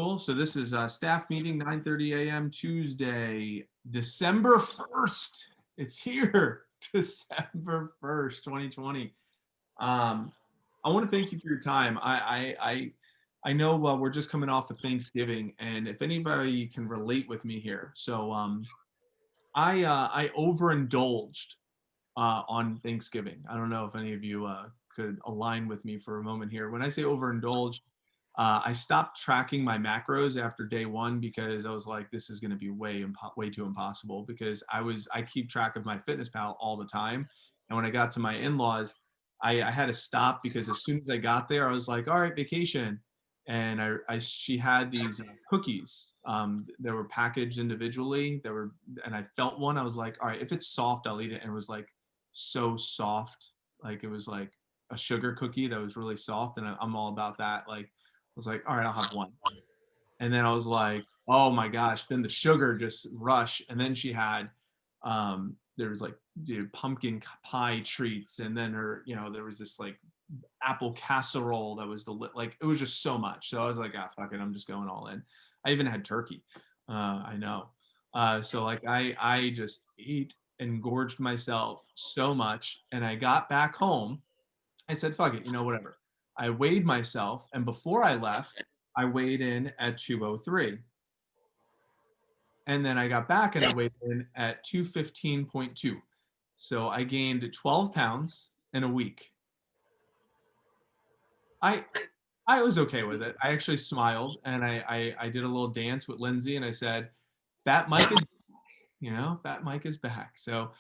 Cool. So this is a staff meeting, 9:30 a.m. Tuesday, December 1st. It's here, December 1st, 2020. I want to thank you for your time. I know we're just coming off of Thanksgiving, and if anybody can relate with me here, so I overindulged on Thanksgiving. I don't know if any of you could align with me for a moment here. When I say overindulge, I stopped tracking my macros after day one because I was like, this is going to be way too impossible because I keep track of my FitnessPal all the time. And when I got to my in-laws, I had to stop because as soon as I got there, I was like, all right, vacation. And she had these cookies. They were packaged individually. And I felt one. I was like, all right, if it's soft, I'll eat it. And it was like so soft. Like it was like a sugar cookie that was really soft. And I'm all about that. Like, I was like, all right, I'll have one. And then I was like, oh my gosh. Then the sugar just rushed. And then she had, there was like pumpkin pie treats. And then there was this like apple casserole that was like, it was just so much. So I was like, fuck it. I'm just going all in. I even had turkey. I know. So like I just ate and gorged myself so much. And I got back home. I said, fuck it, whatever. I weighed myself, and before I left, I weighed in at 203. And then I got back and I weighed in at 215.2. So I gained 12 pounds in a week. I was okay with it. I actually smiled and I did a little dance with Lindsay and I said, Fat Mike is Fat Mike is back. So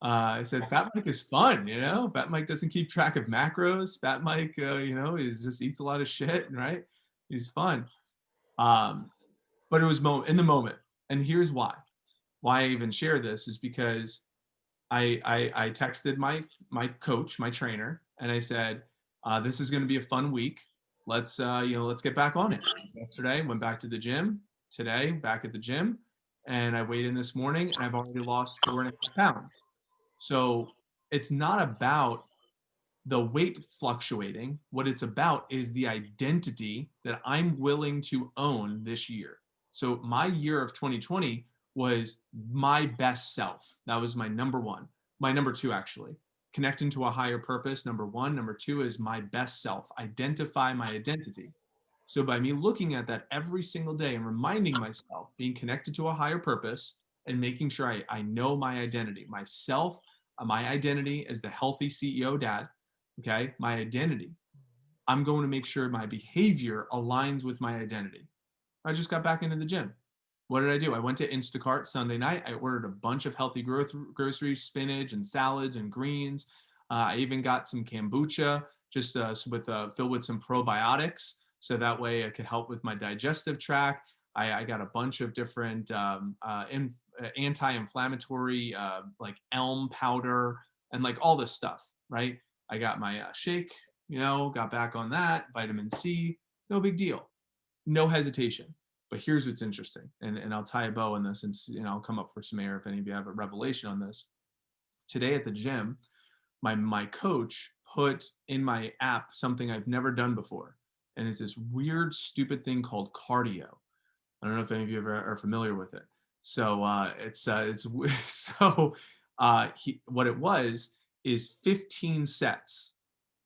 I said, Fat Mike is fun, Fat Mike doesn't keep track of macros. Fat Mike, he just eats a lot of shit, right? He's fun. But it was in the moment. And here's why. Why I even share this is because I texted my coach, my trainer, and I said, this is going to be a fun week. Let's get back on it. Yesterday, went back to the gym. Today, back at the gym. And I weighed in this morning and I've already lost 4.5 pounds. So it's not about the weight fluctuating. What it's about is the identity that I'm willing to own this year. So my year of 2020 was my best self. That was my number one. My number two, actually. Connecting to a higher purpose, number one. Number two is my best self. Identify my identity. So by me looking at that every single day and reminding myself, being connected to a higher purpose and making sure I know my identity, myself, my identity as the healthy CEO dad, okay, my identity. I'm going to make sure my behavior aligns with my identity. I just got back into the gym. What did I do? I went to Instacart Sunday night. I ordered a bunch of healthy groceries, spinach and salads and greens. I even got some kombucha just filled with some probiotics. So that way it could help with my digestive tract. I got a bunch of different anti-inflammatory like elm powder and like all this stuff, right? I got my shake, got back on that, vitamin C, no big deal, no hesitation. But here's what's interesting, and I'll tie a bow on this, and I'll come up for some air if any of you have a revelation on this. Today at the gym, my coach put in my app something I've never done before, and it's this weird, stupid thing called cardio. I don't know if any of you ever are familiar with it. So what it was is 15 sets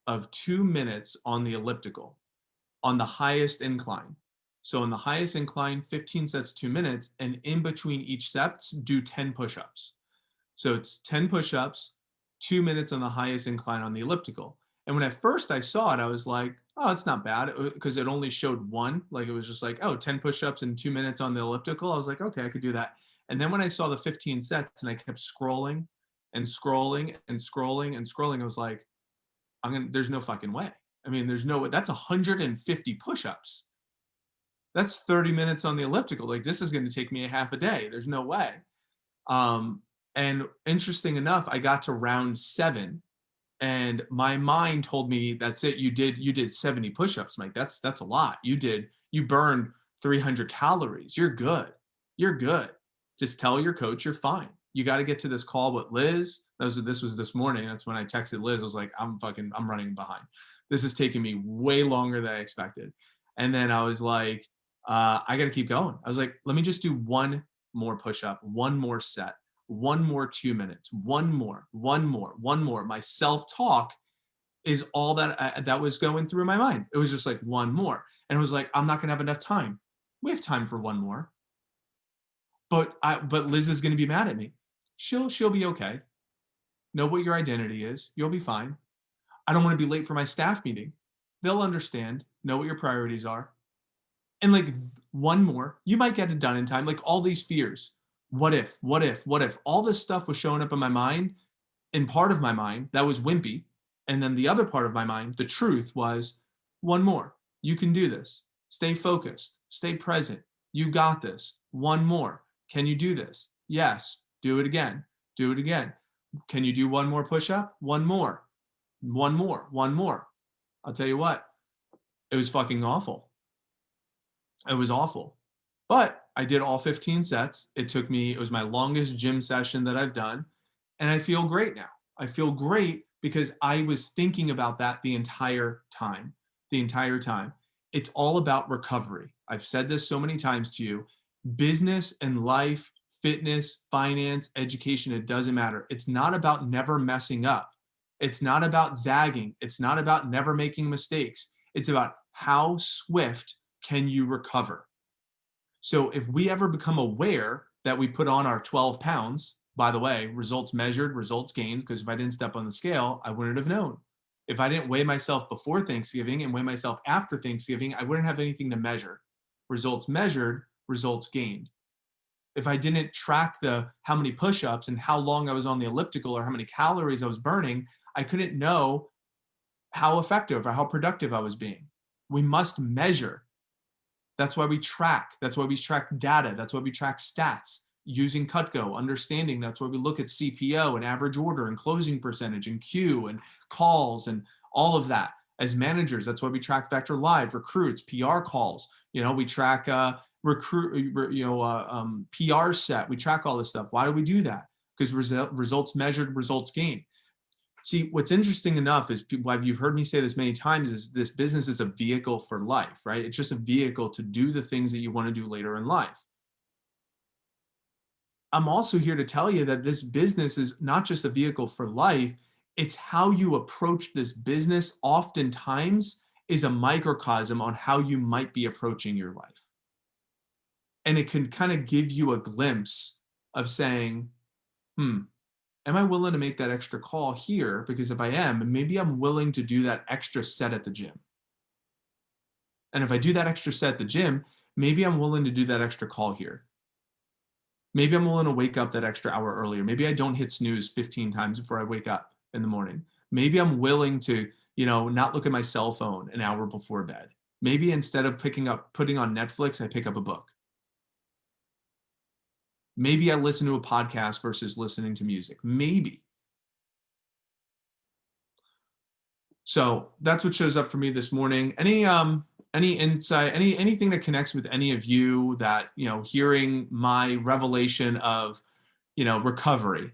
of 2 minutes on the elliptical on the highest incline. So on the highest incline, 15 sets, 2 minutes, and in between each sets, do 10 push-ups. So it's 10 push-ups, 2 minutes on the highest incline on the elliptical. And when at first I saw it, I was like, oh, it's not bad, because it only showed one. Like it was just like, oh, 10 push-ups and 2 minutes on the elliptical. I was like, okay, I could do that. And then when I saw the 15 sets and I kept scrolling and scrolling and scrolling and scrolling, I was like, there's no fucking way. I mean, there's no way. That's 150 push-ups. That's 30 minutes on the elliptical. Like this is going to take me a half a day. There's no way. And interesting enough, I got to round 7 and my mind told me, that's it. You did 70 push-ups, Mike. That's a lot. You burned 300 calories. You're good. You're good. Just tell your coach you're fine. You got to get to this call with Liz. This was this morning. That's when I texted Liz. I was like, I'm running behind. This is taking me way longer than I expected. And then I was like, I got to keep going. I was like, let me just do one more push-up, one more set, one more 2 minutes, one more. My self-talk is all that was going through my mind. It was just like one more. And it was like, I'm not going to have enough time. We have time for one more. But Liz is going to be mad at me. She'll be okay. Know what your identity is. You'll be fine. I don't want to be late for my staff meeting. They'll understand. Know what your priorities are. And like one more, you might get it done in time. Like all these fears. What if? All this stuff was showing up in my mind, in part of my mind that was wimpy. And then the other part of my mind, the truth was one more. You can do this. Stay focused. Stay present. You got this. One more. Can you do this? Yes. Do it again. Do it again. Can you do one more push-up? One more. One more. I'll tell you what, it was fucking awful. It was awful. But I did all 15 sets. It was my longest gym session that I've done. And I feel great now. I feel great because I was thinking about that the entire time. It's all about recovery. I've said this so many times to you. Business and life, fitness, finance, education, it doesn't matter. It's not about never messing up. It's not about zagging. It's not about never making mistakes. It's about how swift can you recover. So if we ever become aware that we put on our 12 pounds, by the way, results measured, results gained, because if I didn't step on the scale, I wouldn't have known. If I didn't weigh myself before Thanksgiving and weigh myself after Thanksgiving, I wouldn't have anything to measure. Results measured, results gained. If I didn't track how many push-ups and how long I was on the elliptical or how many calories I was burning, I couldn't know how effective or how productive I was being. We must measure. That's why we track. That's why we track data. That's why we track stats using Cutco, understanding that's why we look at CPO and average order and closing percentage and queue and calls and all of that. As managers, that's why we track Vector Live, recruits, PR calls. We track PR set. We track all this stuff. Why do we do that? Because results measured, results gained. See, what's interesting enough is you've heard me say this many times is this business is a vehicle for life, right? It's just a vehicle to do the things that you want to do later in life. I'm also here to tell you that this business is not just a vehicle for life. It's how you approach this business oftentimes is a microcosm on how you might be approaching your life. And it can kind of give you a glimpse of saying, am I willing to make that extra call here? Because if I am, maybe I'm willing to do that extra set at the gym. And if I do that extra set at the gym, maybe I'm willing to do that extra call here. Maybe I'm willing to wake up that extra hour earlier. Maybe I don't hit snooze 15 times before I wake up in the morning. Maybe I'm willing to, not look at my cell phone an hour before bed. Maybe instead of putting on Netflix, I pick up a book. Maybe I listen to a podcast versus listening to music. Maybe. So that's what shows up for me this morning. Any insight, anything that connects with any of you that, hearing my revelation of, recovery,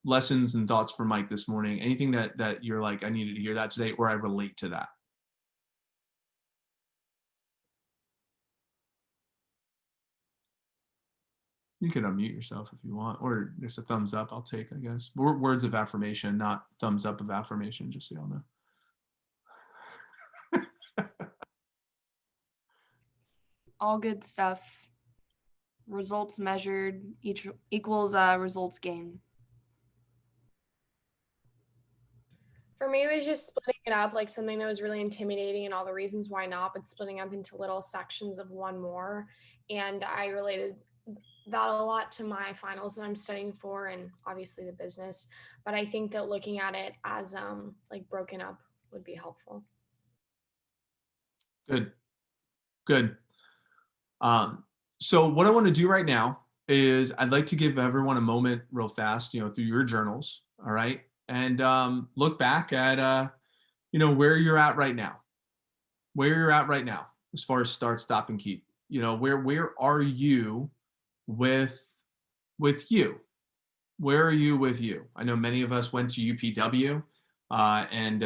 lessons and thoughts for Mike this morning, anything that you're like, I needed to hear that today, or I relate to that? You can unmute yourself if you want, or just a thumbs up I'll take, I guess. Words of affirmation, not thumbs up of affirmation, just so y'all know. All good stuff. Results measured equals results gained. For me, it was just splitting it up, like something that was really intimidating and all the reasons why not, but splitting up into little sections of one more. And I related that a lot to my finals that I'm studying for, and obviously the business. But I think that looking at it as like broken up would be helpful. Good. So what I want to do right now is I'd like to give everyone a moment real fast, through your journals. All right. And look back at, where you're at right now, as far as start, stop, and keep. Where are you with you? Where are you with you? I know many of us went to UPW, and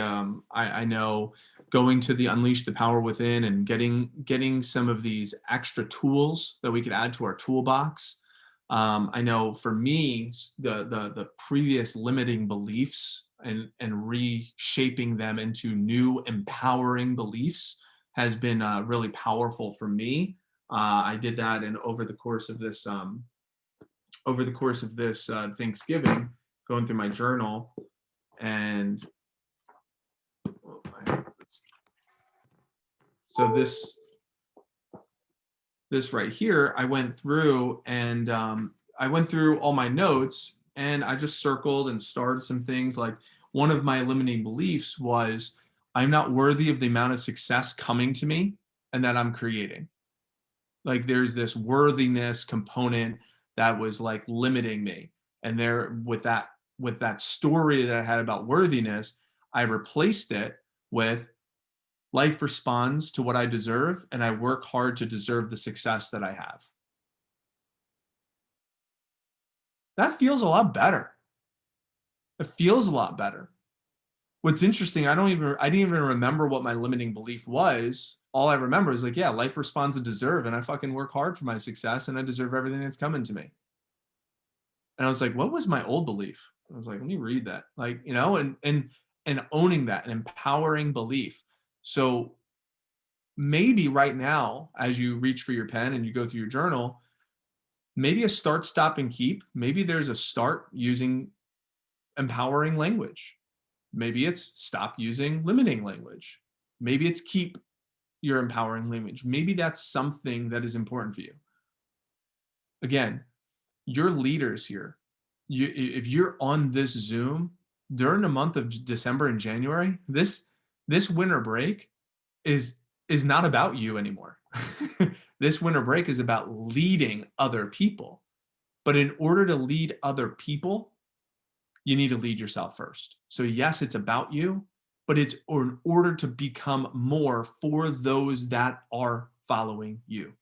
I know going to the Unleash the Power Within and getting some of these extra tools that we could add to our toolbox. I know for me, the previous limiting beliefs and reshaping them into new empowering beliefs has been really powerful for me. I did that, and over the course of this Thanksgiving, going through my journal, and so this right here, I went through and I went through all my notes, and I just circled and starred some things. Like, one of my limiting beliefs was I'm not worthy of the amount of success coming to me and that I'm creating. Like, there's this worthiness component that was like limiting me. And there, with that story that I had about worthiness, I replaced it with life responds to what I deserve, and I work hard to deserve the success that I have. That feels a lot better. It feels a lot better. What's interesting, I didn't even remember what my limiting belief was. All I remember is like, yeah, life responds to deserve, and I fucking work hard for my success, and I deserve everything that's coming to me. And I was like, what was my old belief? I was like, let me read that. Like, you know, and owning that, an empowering belief. So maybe right now, as you reach for your pen and you go through your journal, maybe a start, stop, and keep. Maybe there's a start using empowering language. Maybe it's stop using limiting language. Maybe it's keep your empowering language. Maybe that's something that is important for you. Again, you're leaders here. If you're on this Zoom during the month of December and January, this winter break is not about you anymore. This winter break is about leading other people. But in order to lead other people, you need to lead yourself first. So yes, it's about you, but it's in order to become more for those that are following you.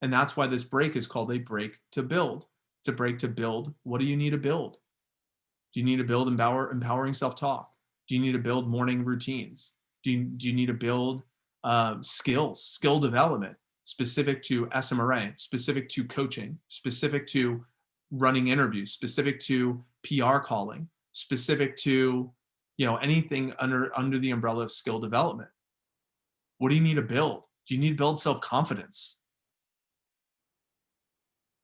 And that's why this break is called a break to build. It's a break to build. What do you need to build? Do you need to build empowering self-talk? Do you need to build morning routines? Do you need to build skill development specific to SMRA, specific to coaching, specific to running interviews, specific to PR calling, specific to, you know, anything under the umbrella of skill development? What do you need to build? Do you need to build self-confidence?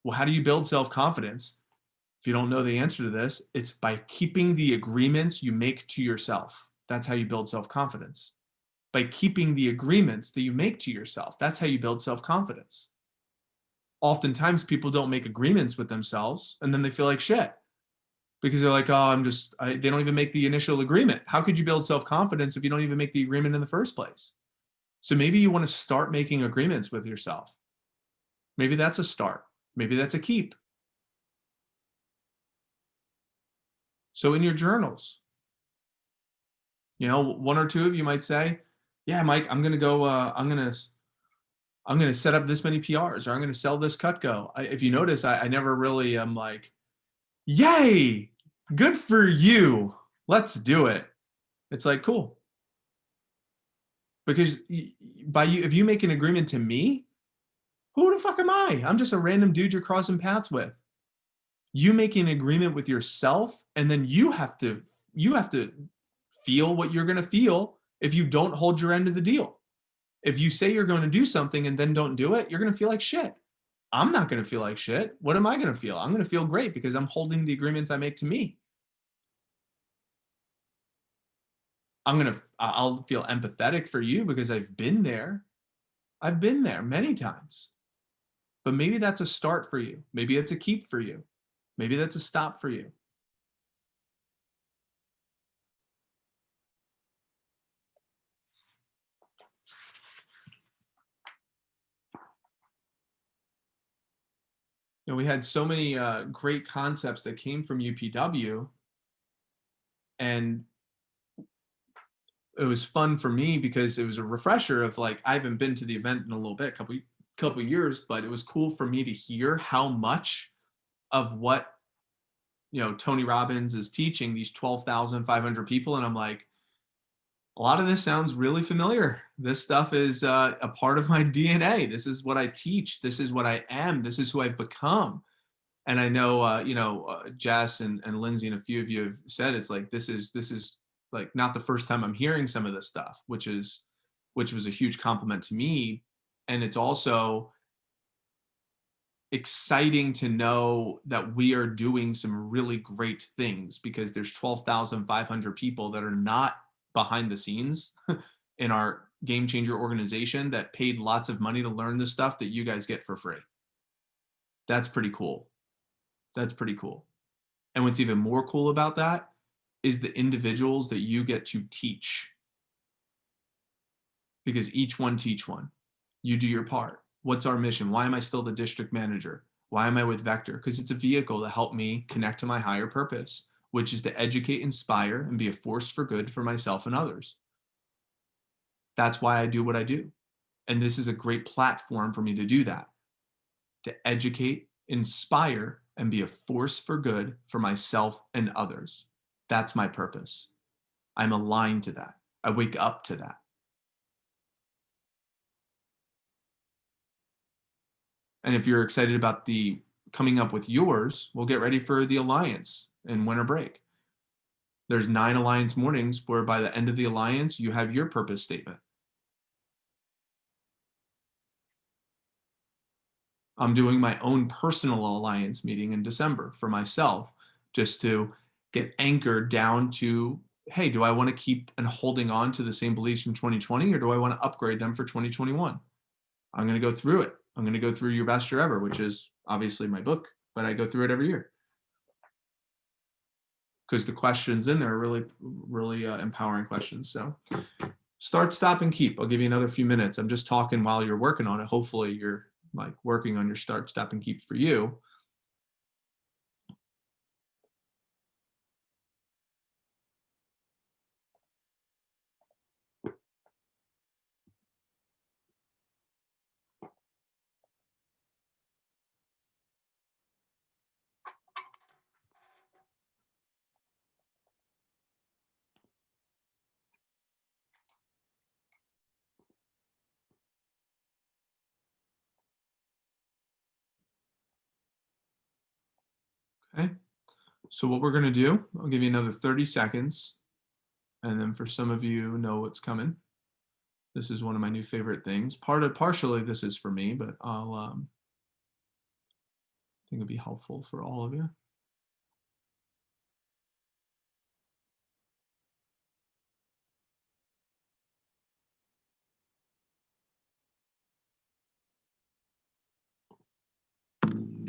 Well, how do you build self-confidence? If you don't know the answer to this, it's by keeping the agreements you make to yourself. That's how you build self-confidence. By keeping the agreements that you make to yourself, that's how you build self-confidence. Oftentimes people don't make agreements with themselves, and then they feel like shit because they're like, oh, they don't even make the initial agreement. How could you build self-confidence if you don't even make the agreement in the first place? So maybe you want to start making agreements with yourself. Maybe that's a start. Maybe that's a keep. So in your journals, you know, one or two of you might say, yeah, Mike, I'm going to go, I'm going to set up this many PRs, or I'm going to sell this Cutco. If you notice, I never really am like, yay, good for you. Let's do it. It's like, cool. Because if you make an agreement to me, who the fuck am I? I'm just a random dude you're crossing paths with. You make an agreement with yourself, and then you have to feel what you're going to feel if you don't hold your end of the deal. If you say you're going to do something and then don't do it, you're going to feel like shit. I'm not going to feel like shit. What am I going to feel? I'm going to feel great because I'm holding the agreements I make to me. I'll feel empathetic for you because I've been there. I've been there many times. But maybe that's a start for you. Maybe it's a keep for you. Maybe that's a stop for you. You know, we had so many great concepts that came from UPW, and it was fun for me because it was a refresher of like, I haven't been to the event in a little bit, couple years, but it was cool for me to hear how much of what, you know, Tony Robbins is teaching these 12,500 people. And I'm like, a lot of this sounds really familiar. This stuff is a part of my DNA. This is what I teach. This is what I am. This is who I've become. And I know, Jess and Lindsay and a few of you have said it's like this is like not the first time I'm hearing some of this stuff, which was a huge compliment to me. And it's also exciting to know that we are doing some really great things, because there's 12,500 people that are not behind the scenes in our Game Changer organization that paid lots of money to learn the stuff that you guys get for free. That's pretty cool. That's pretty cool. And what's even more cool about that is the individuals that you get to teach, because each one teach one. You do your part. What's our mission? Why am I still the district manager? Why am I with Vector? Because it's a vehicle to help me connect to my higher purpose, which is to educate, inspire, and be a force for good for myself and others. That's why I do what I do. And this is a great platform for me to do that, to educate, inspire, and be a force for good for myself and others. That's my purpose. I'm aligned to that. I wake up to that. And if you're excited about the coming up with yours, we'll get ready for the Alliance and winter break. There's 9 Alliance mornings where by the end of the Alliance, you have your purpose statement. I'm doing my own personal Alliance meeting in December for myself, just to get anchored down to, hey, do I want to keep and holding on to the same beliefs from 2020, or do I want to upgrade them for 2021? I'm going to go through it. I'm going to go through Your Best Year Ever, which is obviously my book, but I go through it every year, because the questions in there are really, really empowering questions. So start, stop, and keep. I'll give you another few minutes. I'm just talking while you're working on it. Hopefully you're like working on your start, stop, and keep for you. Okay, so what we're going to do, I'll give you another 30 seconds. And then for some of you know what's coming. This is one of my new favorite things. Partially this is for me, but I think it'll be helpful for all of you.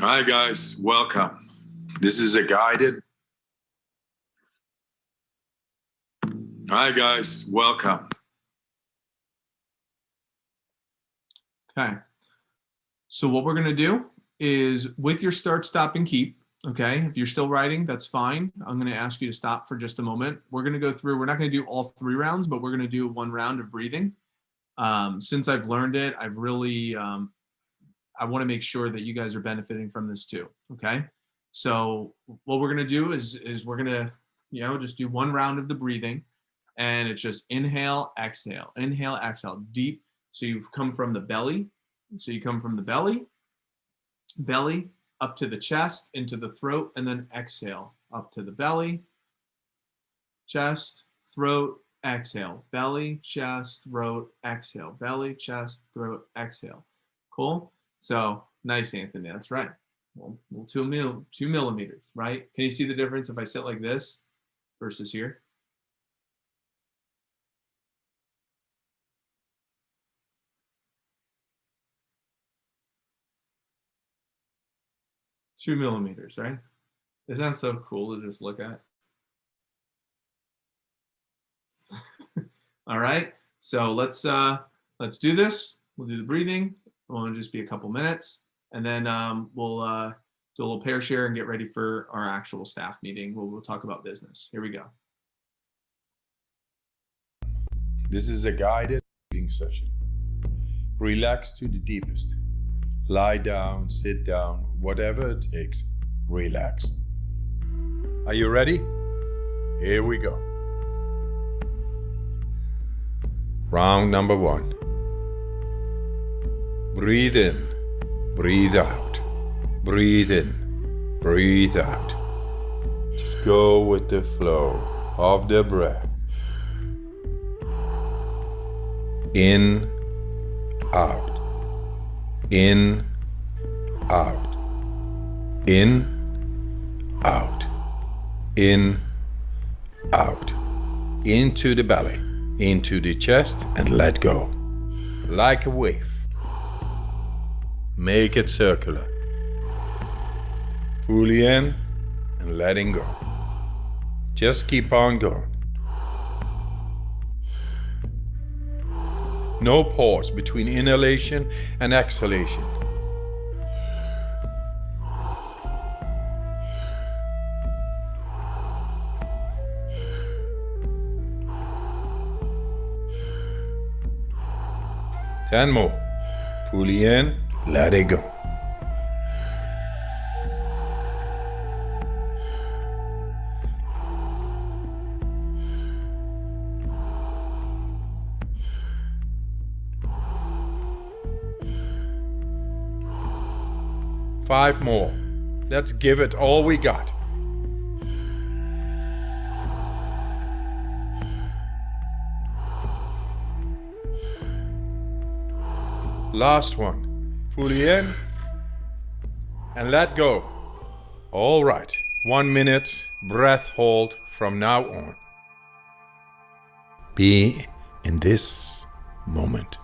Hi guys, welcome. This is a guided. Hi guys, welcome. Okay. So what we're going to do is, with your start, stop, and keep, okay, if you're still writing, that's fine. I'm going to ask you to stop for just a moment. We're going to go through, we're not going to do all 3 rounds, but we're going to do 1 round of breathing. Since I've learned it, I've really, I want to make sure that you guys are benefiting from this too, okay? So what we're going to do is we're going to, just do 1 round of the breathing, and it's just inhale, exhale, deep. So you've come from the belly. So you come from the belly up to the chest, into the throat, and then exhale up to the belly, chest, throat, exhale, belly, chest, throat, exhale, belly, chest, throat, exhale. Cool. So nice, Anthony. That's right. Well, 2 millimeters, right? Can you see the difference if I sit like this versus here? Two millimeters, right? Isn't that so cool to just look at? All right, so let's do this. We'll do the breathing. It'll just be a couple minutes, and then we'll do a little pair share and get ready for our actual staff meeting where we'll talk about business. Here we go. This is a guided breathing session. Relax to the deepest. Lie down, sit down, whatever it takes, relax. Are you ready? Here we go. Round number 1. Breathe in, breathe out. Breathe in, breathe out. Just go with the flow of the breath. In, out. In, out. In, out. In, out. Into the belly, into the chest, and let go. Like a wave. Make it circular. Fully in and letting go. Just keep on going. No pause between inhalation and exhalation. Ten more. Fully in, let it go. Five more. Let's give it all we got. Last one. Fully in and let go. All right. 1 minute breath hold from now on. Be in this moment.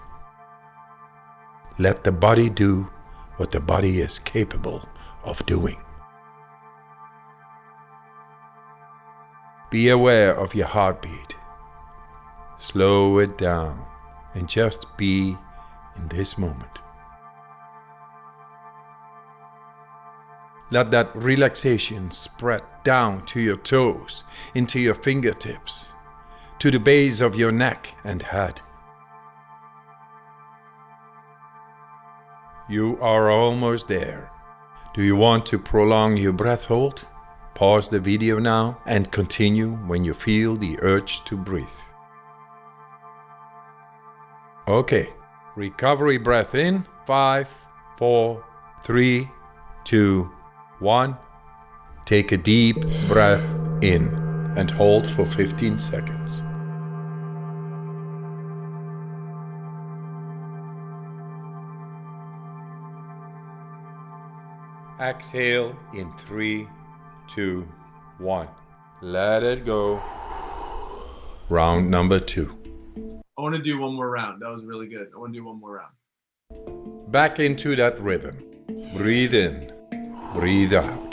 Let the body do what the body is capable of doing. Be aware of your heartbeat. Slow it down and just be in this moment. Let that relaxation spread down to your toes, into your fingertips, to the base of your neck and head. You are almost there. Do you want to prolong your breath hold? Pause the video now and continue when you feel the urge to breathe. Okay, recovery breath in. 5, 4, 3, 2, 1. Take a deep breath in and hold for 15 seconds. Exhale in 3, 2, 1. Let it go. Round number 2. I want to do one more round. That was really good. I want to do one more round. Back into that rhythm. Breathe in, breathe out.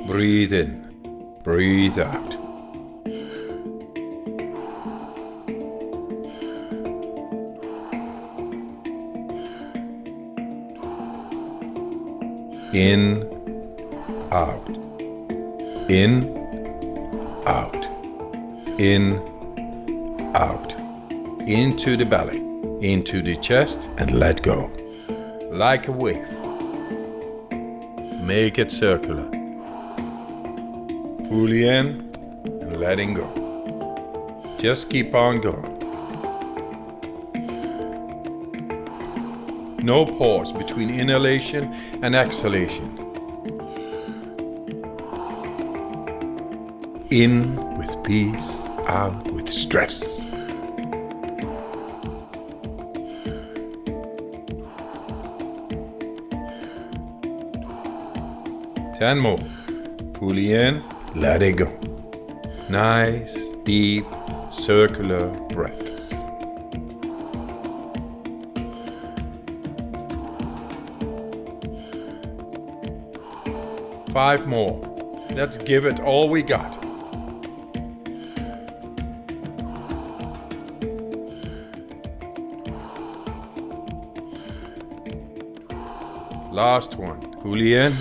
Breathe in, breathe out. In, out. In, out. In, out. Into the belly, into the chest, and let go. Like a wave. Make it circular. Fully in and letting go. Just keep on going. No pause between inhalation and exhalation. In with peace, out with stress. Ten more. Fully in, let it go. Nice, deep, circular breaths. Five more. Let's give it all we got. Last one. Fully in.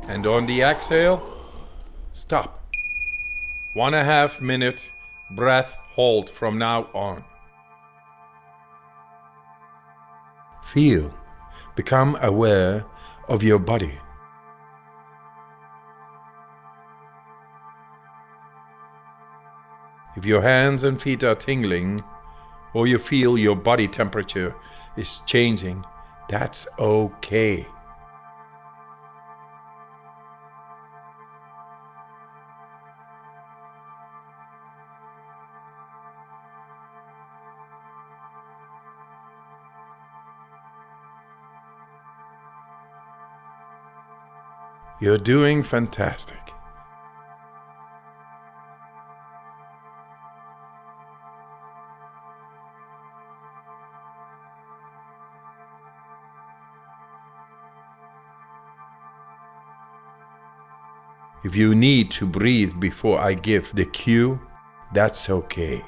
And on the exhale, stop. 1.5 minute breath hold from now on. Feel, become aware of your body. If your hands and feet are tingling, or you feel your body temperature is changing, that's okay. You're doing fantastic. If you need to breathe before I give the cue, that's okay.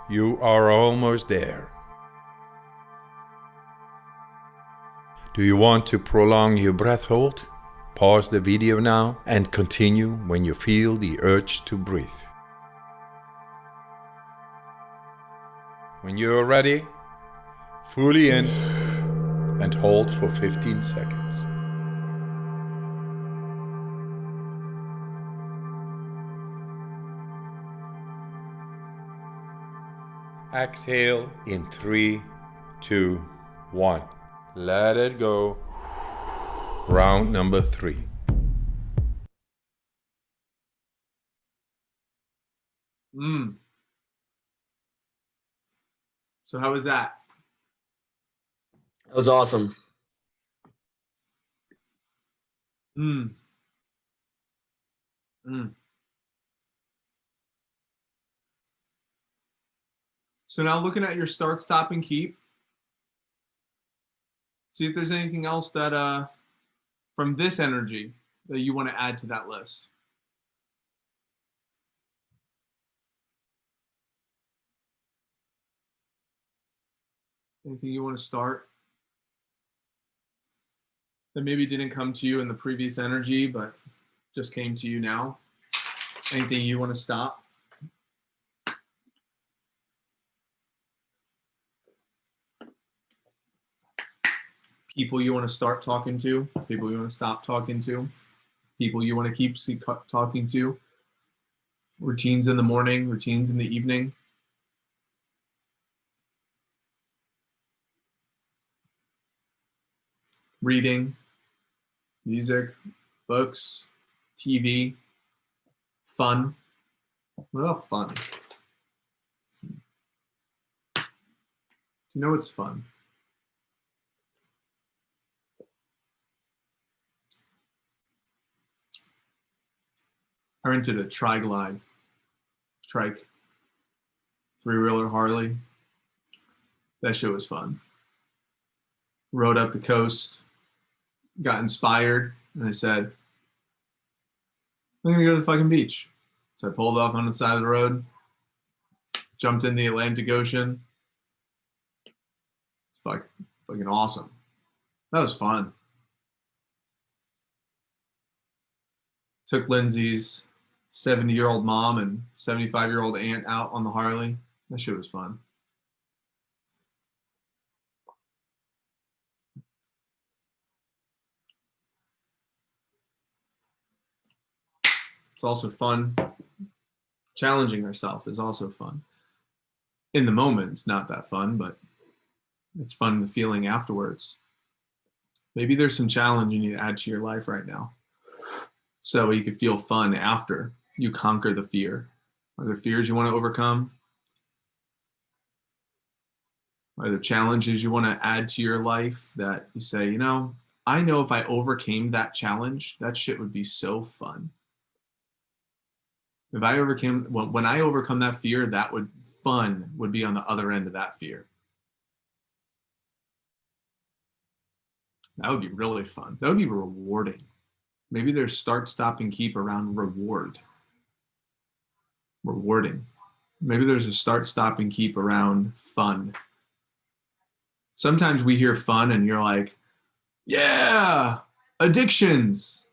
You are almost there. Do you want to prolong your breath hold? Pause the video now and continue when you feel the urge to breathe. When you're ready, fully in and hold for 15 seconds. Exhale in 3, 2, 1. Let it go. Round number 3. So how was that? That was awesome. So now looking at your start, stop, and keep, see if there's anything else that from this energy that you want to add to that list. Anything you want to start that maybe didn't come to you in the previous energy, but just came to you now? Anything you want to stop? People you want to start talking to, people you want to stop talking to, people you want to keep talking to, routines in the morning, routines in the evening. Reading, music, books, TV, fun. What about fun? Do you know what's fun? I rented a trike, three-wheeler Harley. That shit was fun. Rode up the coast, got inspired, and I said, I'm gonna go to the fucking beach. So I pulled off on the side of the road, jumped in the Atlantic Ocean. It's fucking awesome. That was fun. Took Lindsay's 70-year-old mom and 75-year-old aunt out on the Harley. That shit was fun. It's also fun. Challenging ourselves is also fun. In the moment, it's not that fun, but it's fun the feeling afterwards. Maybe there's some challenge you need to add to your life right now, so you can feel fun after you conquer the fear. Are there fears you want to overcome? Are there challenges you want to add to your life that you say, you know if I overcame that challenge, that shit would be so fun. If I overcame, when I overcome that fear, fun would be on the other end of that fear. That would be really fun. That would be rewarding. Maybe there's start, stop, and keep around rewarding. Maybe there's a start, stop, and keep around fun. Sometimes we hear fun and you're like, yeah, addictions.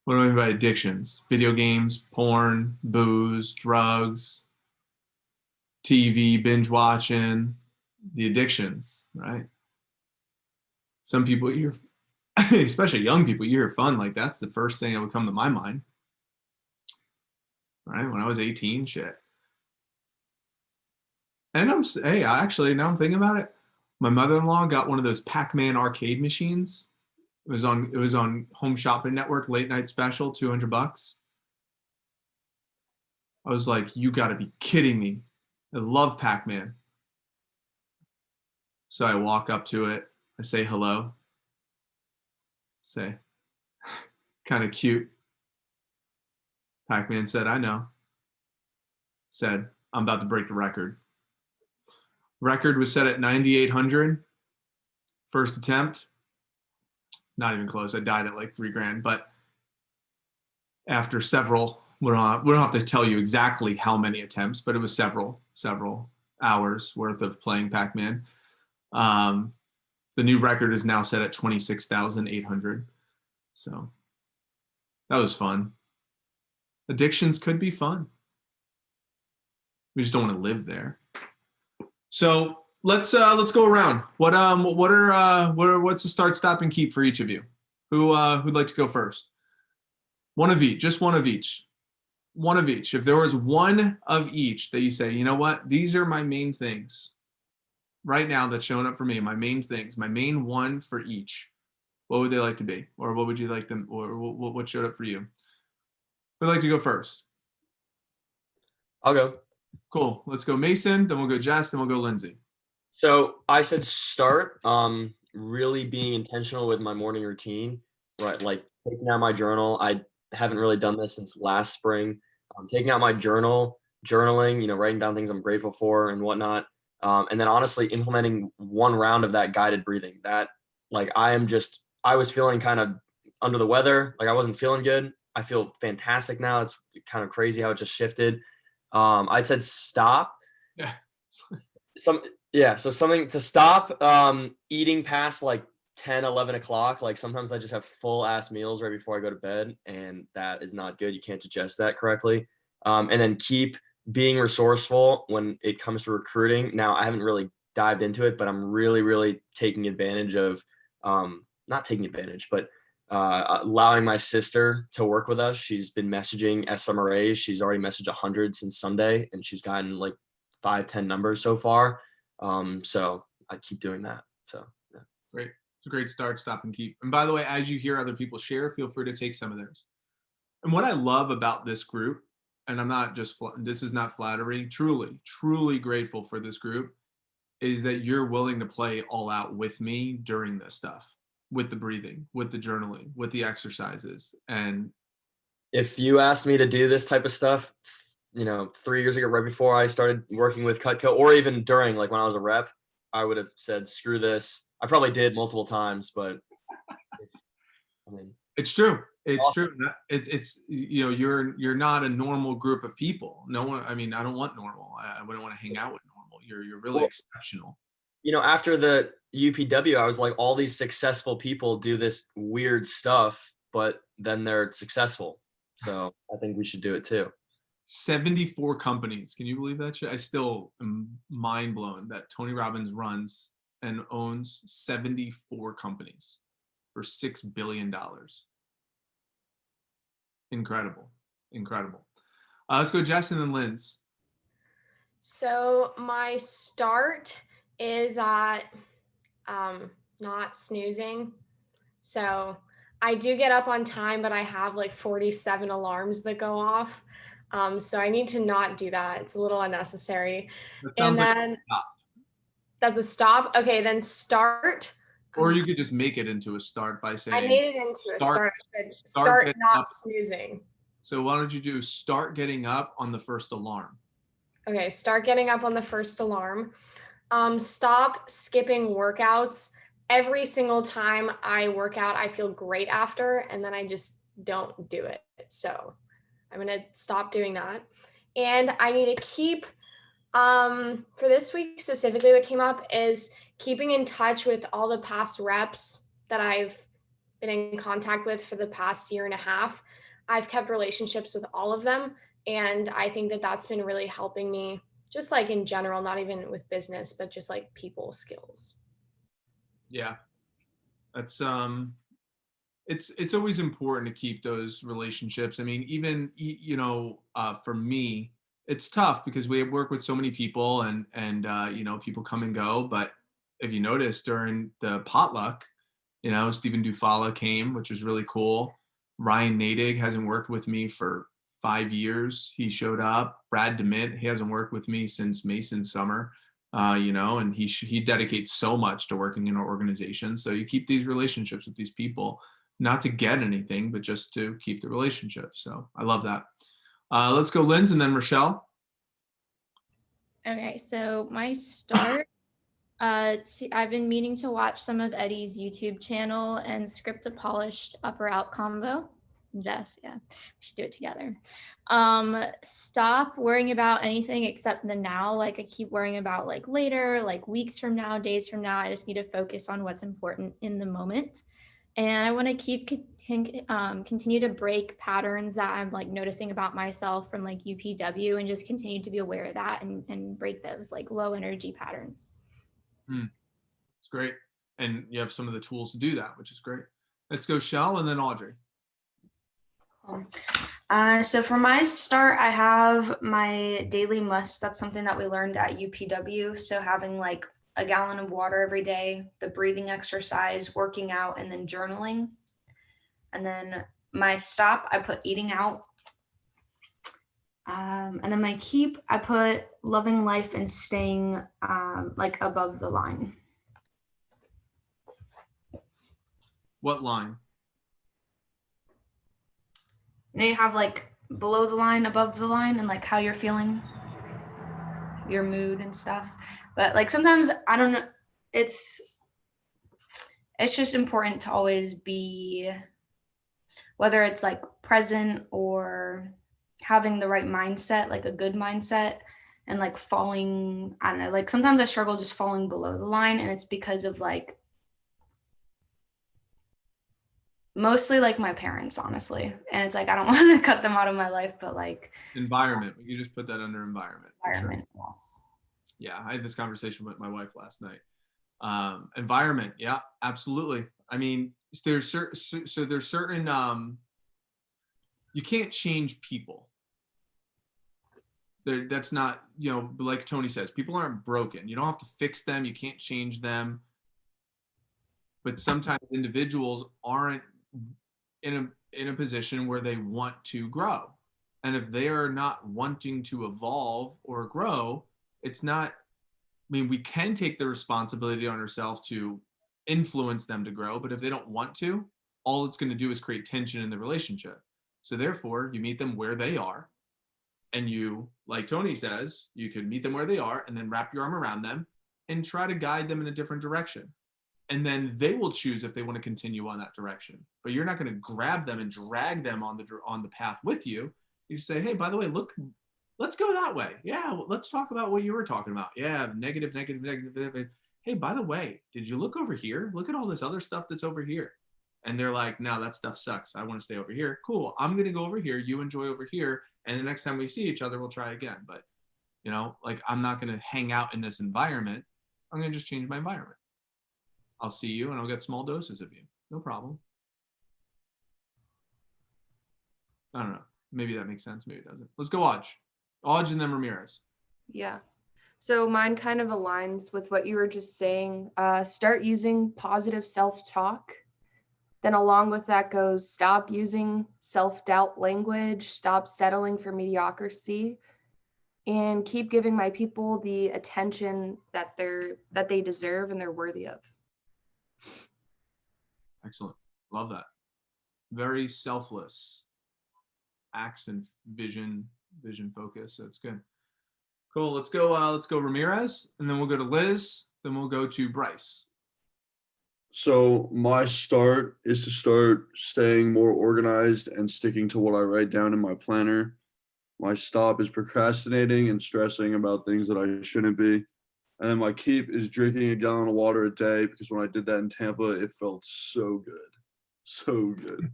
What do I mean by addictions? Video games, porn, booze, drugs, TV, binge watching, the addictions, right? Some people hear especially young people, you hear fun, like that's the first thing that would come to my mind. Right? When I was 18, shit. And actually, now I'm thinking about it. My mother-in-law got one of those Pac-Man arcade machines. It was on Home Shopping Network, late night special, $200. I was like, you got to be kidding me. I love Pac-Man. So I walk up to it. I say hello. Say, kind of cute. Pac-Man said, I know. Said, I'm about to break the record. Record was set at 9,800. First attempt. Not even close. I died at like $3,000. But after several, we don't have to tell you exactly how many attempts, but it was several hours worth of playing Pac-Man. The new record is now set at 26,800. So that was fun. Addictions could be fun. We just don't want to live there. So let's go around. What's the start, stop, and keep for each of you? Who'd like to go first? One of each, just one of each. One of each. If there was one of each that you say, you know what, these are my main things right now that's showing up for me, my main things, my main one for each, what would they like to be? Or what would you like them, or what showed up for you? Who'd like to go first? I'll go. Cool. Let's go Mason, then we'll go Jess, then we'll go Lindsay. So I said start really being intentional with my morning routine, right? Like taking out my journal. I haven't really done this since last spring. Taking out my journal, journaling, writing down things I'm grateful for and whatnot. And then honestly implementing one round of that guided breathing. That like I was feeling kind of under the weather. Like I wasn't feeling good. I feel fantastic now. It's kind of crazy how it just shifted. I said stop. Yeah. So something to stop eating past like 10, 11 o'clock. Like sometimes I just have full ass meals right before I go to bed, and that is not good. You can't digest that correctly. And then keep being resourceful when it comes to recruiting. Now, I haven't really dived into it, but I'm really, really taking advantage of, not taking advantage, but allowing my sister to work with us. She's been messaging SMRAs. She's already messaged 100 since Sunday, and she's gotten like 5-10 numbers so far. So I keep doing that. So yeah. Great. It's a great start, stop, and keep. And by the way, as you hear other people share, feel free to take some of theirs. And what I love about this group, and I'm not just, this is not flattery, truly grateful for this group, is that you're willing to play all out with me during this stuff, with the breathing, with the journaling, with the exercises. And if you asked me to do this type of stuff, 3 years ago, right before I started working with Cutco, or even during, like when I was a rep, I would have said, screw this. I probably did multiple times, but it's true. It's awesome. True. It's you're not a normal group of people. No one. I mean, I don't want normal. I wouldn't want to hang out with normal. You're really exceptional. After the UPW, I was like, all these successful people do this weird stuff, but then they're successful. So I think we should do it too. 74 companies. Can you believe that shit? I still am mind blown that Tony Robbins runs and owns 74 companies for $6 billion. Incredible. Let's go Jess and then Linz. So my start is not snoozing. So I do get up on time, but I have like 47 alarms that go off. So I need to not do that. It's a little unnecessary. That sounds and like then a stop. That's a stop. Okay, then start. Or you could just make it into a start by saying, I made it into a start. I said, start not snoozing. So why don't you do start getting up on the first alarm? Okay, start getting up on the first alarm. Stop skipping workouts. Every single time I work out, I feel great after, and then I just don't do it. So I'm going to stop doing that. And I need to keep, for this week specifically, what came up is keeping in touch with all the past reps that I've been in contact with for the past year and a half. I've kept relationships with all of them. And I think that that's been really helping me, just like in general, not even with business, but just like people skills. Yeah. That's it's always important to keep those relationships. I mean, even for me, it's tough because we work with so many people, and people come and go. But if you notice during the potluck, Stephen Dufala came, which was really cool. Ryan Nadig hasn't worked with me for 5 years. He showed up. Brad DeMint, he hasn't worked with me since Mason summer. And he dedicates so much to working in our organization. So you keep these relationships with these people, not to get anything, but just to keep the relationship. So I love that. Let's go Linz and then Rochelle. Okay, so my start, I've been meaning to watch some of Eddie's YouTube channel and script a polished up or out convo. Jess, yeah, we should do it together. Stop worrying about anything except the now. Like I keep worrying about like later, like weeks from now, days from now. I just need to focus on what's important in the moment. And I want to continue to break patterns that I'm like noticing about myself from like UPW, and just continue to be aware of that and break those like low energy patterns. It's great. And you have some of the tools to do that, which is great. Let's go Shell and then Audrey. So for my start, I have my daily must. That's something that we learned at UPW. So having like a gallon of water every day, the breathing exercise, working out, and then journaling. And then my stop, I put eating out. And then my keep, I put loving life and staying like above the line. What line? They have like below the line, above the line, and like how you're feeling, your mood and stuff. But like sometimes I don't know, it's just important to always be, whether it's like present or having the right mindset, like a good mindset, and like falling, I don't know, like sometimes I struggle just falling below the line, and it's because of like mostly like my parents, honestly. And it's like I don't want to cut them out of my life, but like environment. You just put that under environment. Environment, sure. Yes. Yeah, I had this conversation with my wife last night. Environment, yeah, absolutely. I mean, there's certain you can't change people. That's not, like Tony says, people aren't broken. You don't have to fix them. You can't change them. But sometimes individuals aren't in a position where they want to grow. And if they are not wanting to evolve or grow, it's not, we can take the responsibility on ourselves to influence them to grow, but if they don't want to, all it's going to do is create tension in the relationship. So therefore, you meet them where they are, and you, like Tony says, you can meet them where they are and then wrap your arm around them and try to guide them in a different direction. And then they will choose if they want to continue on that direction. But you're not going to grab them and drag them on the path with you. You say, hey, by the way, look, let's go that way. Yeah, let's talk about what you were talking about. Yeah, negative. Hey, by the way, did you look over here? Look at all this other stuff that's over here. And they're like, no, that stuff sucks. I want to stay over here. Cool. I'm going to go over here. You enjoy over here. And the next time we see each other, we'll try again. But, like I'm not going to hang out in this environment. I'm going to just change my environment. I'll see you and I'll get small doses of you. No problem. I don't know. Maybe that makes sense. Maybe it doesn't. Let's go Odge and then Ramirez. Yeah. So mine kind of aligns with what you were just saying. Start using positive self-talk. Then along with that goes stop using self-doubt language, stop settling for mediocrity, and keep giving my people the attention that they deserve and they're worthy of. Excellent. Love that. Very selfless acts and vision focus. So it's good. Cool. Let's go Ramirez, and then we'll go to Liz, then we'll go to Bryce. So my start is to start staying more organized and sticking to what I write down in my planner. My stop is procrastinating and stressing about things that I shouldn't be. And then my keep is drinking a gallon of water a day, because when I did that in Tampa, it felt so good. So good.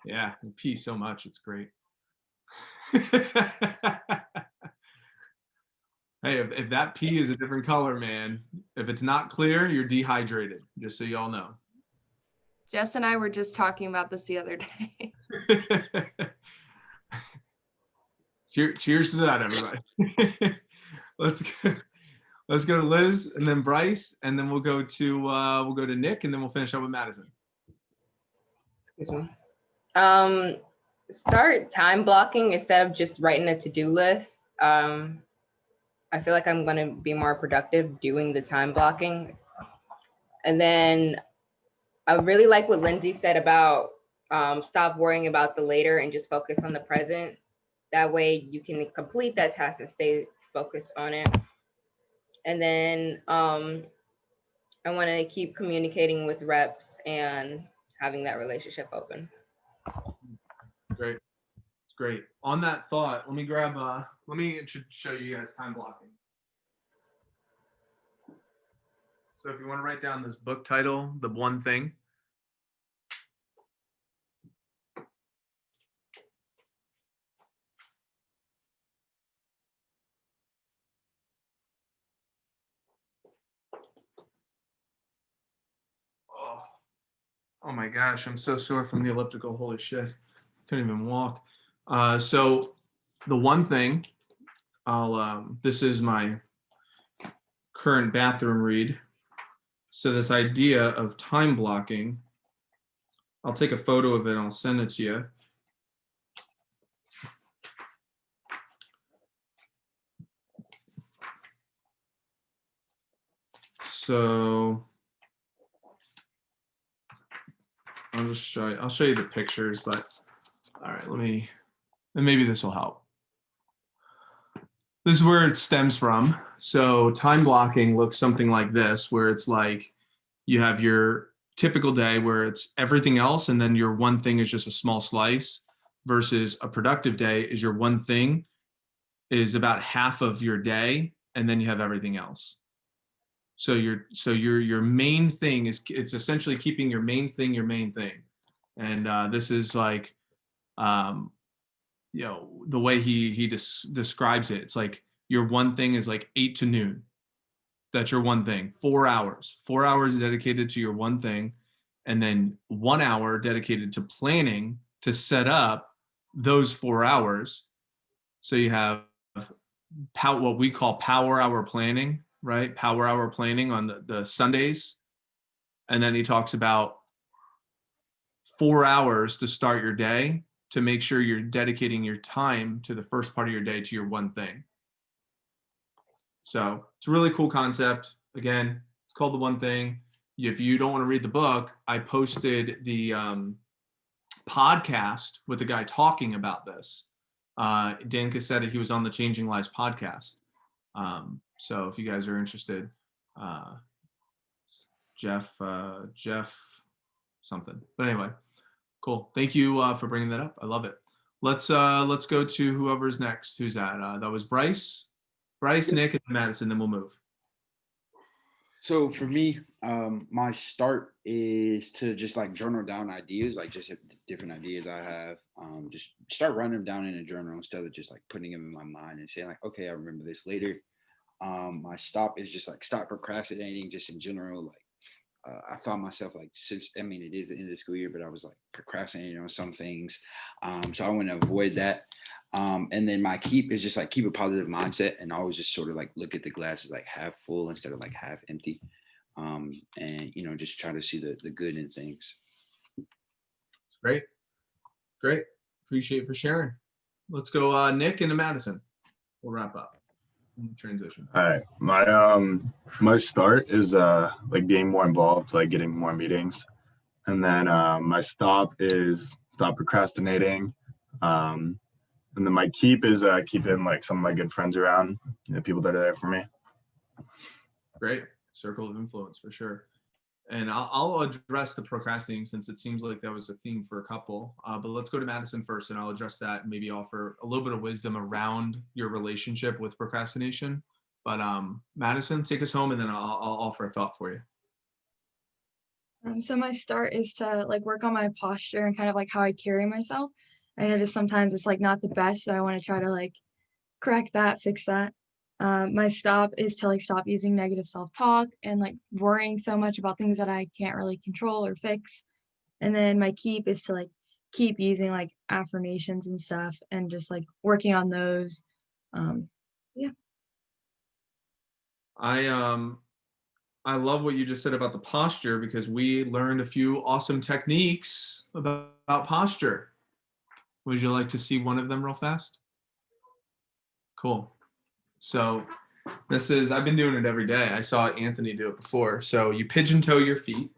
Yeah, you pee so much. It's great. Hey, if that pee is a different color, man, if it's not clear, you're dehydrated, just so y'all know. Jess and I were just talking about this the other day. Cheers to that, everybody. Let's go to Liz and then Bryce, and then we'll go to Nick, and then we'll finish up with Madison. Excuse me. Start time blocking instead of just writing a to-do list. I feel like I'm going to be more productive doing the time blocking. And then I really like what Lindsay said about stop worrying about the later and just focus on the present. That way you can complete that task and stay focused on it. And then I want to keep communicating with reps and having that relationship open. Great. It's great. On that thought, let me show you guys time blocking. So if you want to write down this book title, The One Thing. Oh my gosh, I'm so sore from the elliptical. Holy shit. Couldn't even walk. So the one thing, this is my current bathroom read. So this idea of time blocking, I'll take a photo of it and I'll send it to you. So I'll show you the pictures, but all right, and maybe this will help. This is where it stems from. So time blocking looks something like this, where it's like you have your typical day where it's everything else, and then your one thing is just a small slice, versus a productive day is your one thing is about half of your day, and then you have everything else. So your main thing it's essentially keeping your main thing your main thing. And this is like, you know, the way he describes it. It's like your one thing is like 8 to noon. That's your one thing. 4 hours. 4 hours dedicated to your one thing, and then 1 hour dedicated to planning to set up those 4 hours. So you have what we call power hour planning, right? Power hour planning on the Sundays. And then he talks about 4 hours to start your day, to make sure you're dedicating your time to the first part of your day to your one thing. So it's a really cool concept. Again, it's called The One Thing. If you don't want to read the book, I posted the podcast with the guy talking about this. Dan Cassetti, he was on the Changing Lives podcast. So if you guys are interested, Jeff something. But anyway, cool. Thank you for bringing that up. I love it. Let's go to whoever's next. Who's that? That was Bryce, Nick, and Madison. Then we'll move. So for me, my start is to just like journal down ideas, like just different ideas I have. Just start writing them down in a journal instead of just like putting them in my mind and saying like, okay, I remember this later. My stop is just like stop procrastinating just in general. Like I found myself like, since, I mean, it is the end of the school year, but I was like procrastinating on some things. So I want to avoid that. And then my keep is just like keep a positive mindset and always just sort of like look at the glass as like half full instead of like half empty. And, you know, just try to see the good in things. Great. Appreciate it for sharing. Let's go Nick into Madison. We'll wrap up. Transition. All right. My start is like being more involved, like getting more meetings. And then my stop is stop procrastinating. And then my keep is keeping like some of my good friends around, you know, people that are there for me. Great. Circle of influence for sure. And I'll address the procrastinating since it seems like that was a theme for a couple. But let's go to Madison first, and I'll address that and maybe offer a little bit of wisdom around your relationship with procrastination. But Madison, take us home, and then I'll offer a thought for you. So my start is to like work on my posture and kind of like how I carry myself. I notice sometimes it's like not the best, so I want to try to like correct that, fix that. My stop is to like stop using negative self-talk and like worrying so much about things that I can't really control or fix. And then my keep is to like keep using like affirmations and stuff and just like working on those. Yeah. I love what you just said about the posture, because we learned a few awesome techniques about posture. Would you like to see one of them real fast? Cool. So I've been doing it every day. I saw Anthony do it before. So you pigeon toe your feet.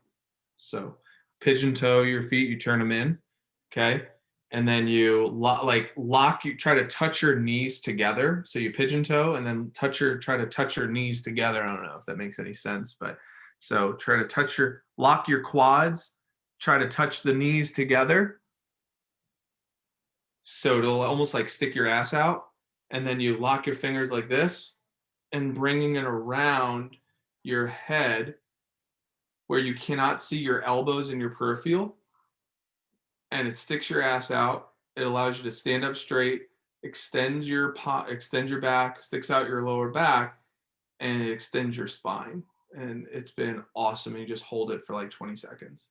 So pigeon toe your feet, you turn them in, okay? And then you you try to touch your knees together. So you pigeon toe and then try to touch your knees together. I don't know if that makes any sense, but so try to lock your quads, try to touch the knees together. So it'll almost like stick your ass out. And then you lock your fingers like this and bringing it around your head where you cannot see your elbows in your peripheral, and it sticks your ass out. It allows you to stand up straight, extend your back, sticks out your lower back, and it extends your spine. And it's been awesome. You just hold it for like 20 seconds.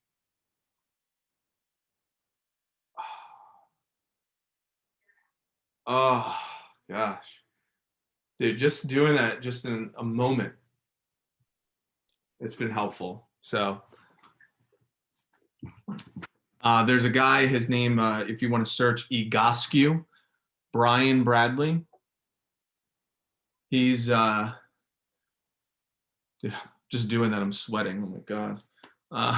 Oh gosh. Dude, just doing that just in a moment, it's been helpful. So there's a guy, his name, if you want to search Egoscue, Brian Bradley. He's dude, just doing that, I'm sweating. Oh my God. I'm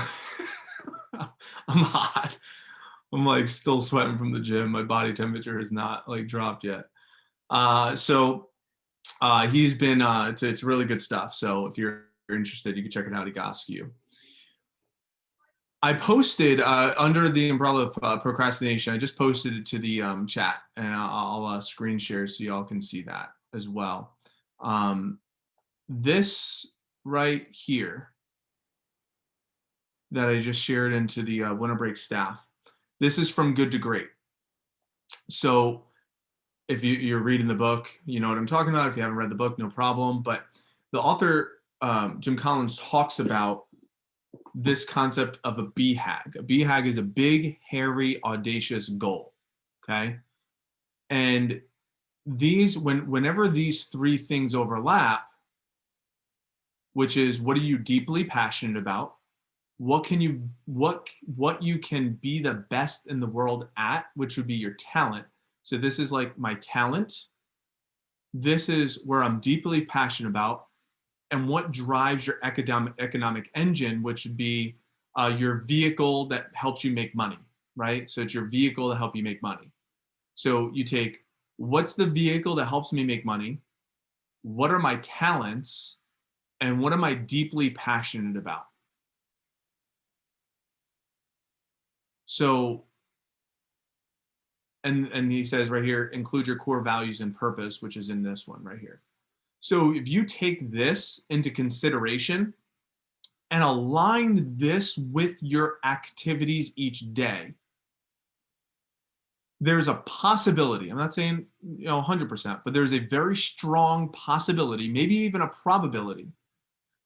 hot. I'm like still sweating from the gym. My body temperature has not like dropped yet. He's been, it's really good stuff. So if you're interested, you can check it out, Egoscue. I posted under the umbrella of procrastination, I just posted it to the chat, and I'll screen share so y'all can see that as well. This right here that I just shared into the Winter Break staff, this is from Good to Great. So if you're reading the book, you know what I'm talking about. If you haven't read the book, no problem. But the author, Jim Collins, talks about this concept of a BHAG. A BHAG is a big, hairy, audacious goal, okay? And whenever these three things overlap, which is what are you deeply passionate about? What you can be the best in the world at, which would be your talent. So this is like my talent. This is where I'm deeply passionate about, and what drives your economic engine, which would be your vehicle that helps you make money, right? So it's your vehicle to help you make money. So you take, what's the vehicle that helps me make money? What are my talents? And what am I deeply passionate about? So, and he says right here, include your core values and purpose, which is in this one right here. So if you take this into consideration and align this with your activities each day, there's a possibility, I'm not saying 100%, but there's a very strong possibility, maybe even a probability,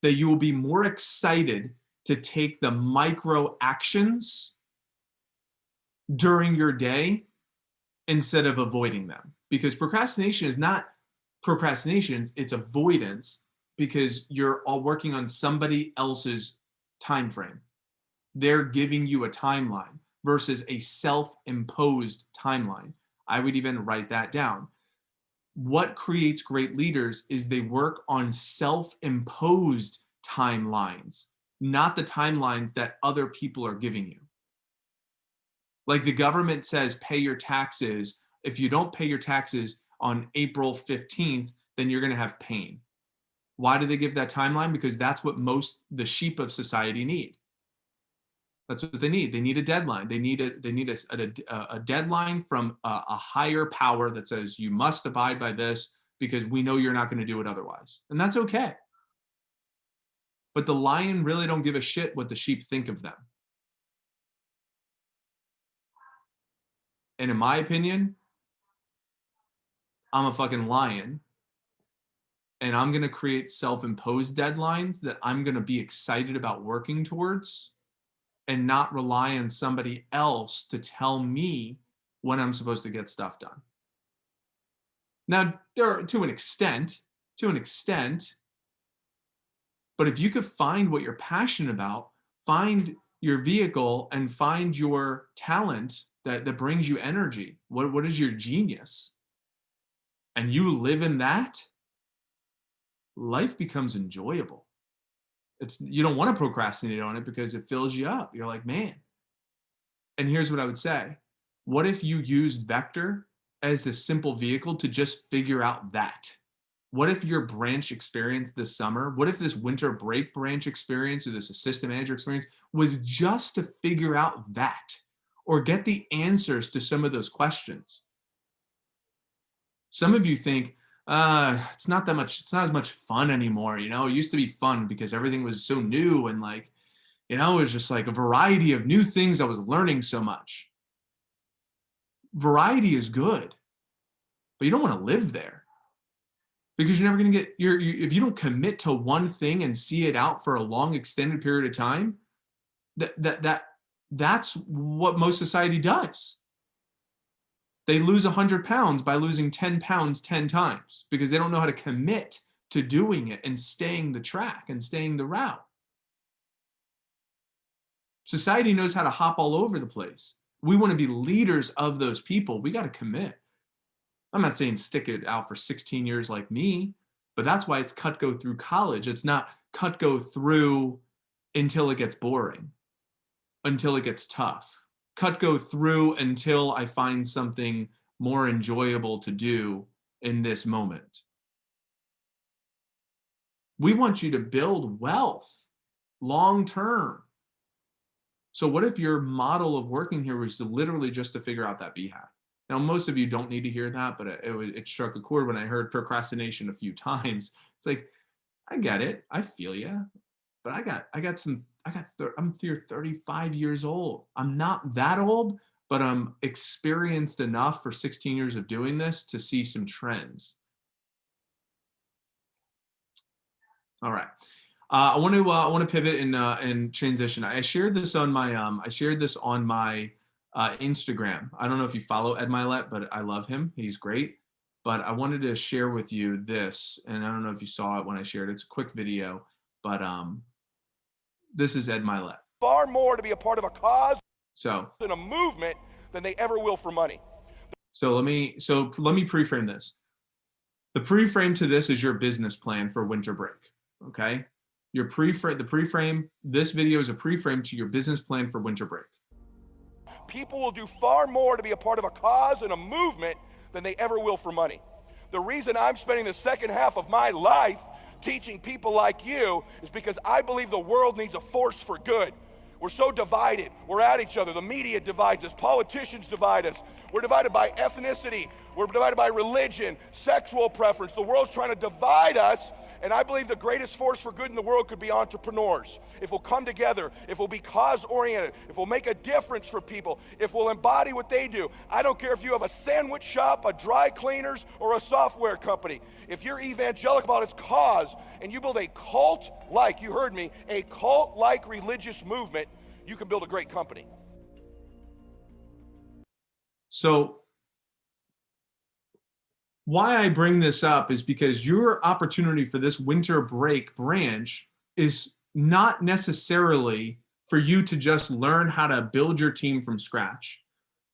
that you will be more excited to take the micro actions during your day instead of avoiding them. Because procrastination is not procrastination, it's avoidance, because you're all working on somebody else's time frame. They're giving you a timeline versus a self-imposed timeline. I would even write that down. What creates great leaders is they work on self-imposed timelines, not the timelines that other people are giving you. Like the government says, pay your taxes. If you don't pay your taxes on April 15th, then you're going to have pain. Why do they give that timeline? Because that's what the sheep of society need. That's what they need. They need a deadline. They need a deadline from a higher power that says you must abide by this because we know you're not going to do it otherwise. And that's okay. But the lion really don't give a shit what the sheep think of them. And in my opinion, I'm a fucking lion. And I'm going to create self-imposed deadlines that I'm going to be excited about working towards. and not rely on somebody else to tell me when I'm supposed to get stuff done. Now, to an extent, but if you could find what you're passionate about, find your vehicle and find your talent that brings you energy, what is your genius? And you live in that, life becomes enjoyable. You don't want to procrastinate on it because it fills you up. You're like, man. And here's what I would say. What if you used Vector as a simple vehicle to just figure out that? What if your branch experience this summer, what if this winter break branch experience or this assistant manager experience was just to figure out that or get the answers to some of those questions? Some of you think, it's not as much fun anymore. You know, it used to be fun because everything was so new and like, you know, it was just like a variety of new things. I was learning so much. Variety is good, but you don't want to live there because you're never going to get if you don't commit to one thing and see it out for a long extended period of time, that's what most society does. They lose 100 pounds by losing 10 pounds 10 times because they don't know how to commit to doing it and staying the track and staying the route. Society knows how to hop all over the place. We want to be leaders of those people. We got to commit. I'm not saying stick it out for 16 years like me, but that's why it's cut go through college. It's not cut go through until it gets boring, until it gets tough. Cut go through until I find something more enjoyable to do in this moment. We want you to build wealth long term. So what if your model of working here was to literally just to figure out that BHAG? Now, most of you don't need to hear that, but it struck a chord when I heard procrastination a few times. It's like, I get it. I feel you. But I'm 35 years old. I'm not that old, but I'm experienced enough for 16 years of doing this to see some trends. All right. I want to pivot and transition. I shared this on my Instagram. I don't know if you follow Ed Mylett, but I love him. He's great. But I wanted to share with you this, and I don't know if you saw it when I shared it. It's a quick video, but this is Ed Mylett. Far more to be a part of a cause and a movement than they ever will for money. So let me pre-frame this. The pre-frame to this is your business plan for winter break. Okay. This video is a pre-frame to your business plan for winter break. People will do far more to be a part of a cause and a movement than they ever will for money. The reason I'm spending the second half of my life teaching people like you is because I believe the world needs a force for good. We're so divided. We're at each other. The media divides us. Politicians divide us. We're divided by ethnicity. We're divided by religion, sexual preference. The world's trying to divide us, and I believe the greatest force for good in the world could be entrepreneurs. If we'll come together, if we'll be cause-oriented, if we'll make a difference for people, if we'll embody what they do. I don't care if you have a sandwich shop, a dry cleaners, or a software company. If you're evangelical about its cause and you build a cult-like, you heard me, a cult-like religious movement, you can build a great company. So why I bring this up is because your opportunity for this winter break branch is not necessarily for you to just learn how to build your team from scratch.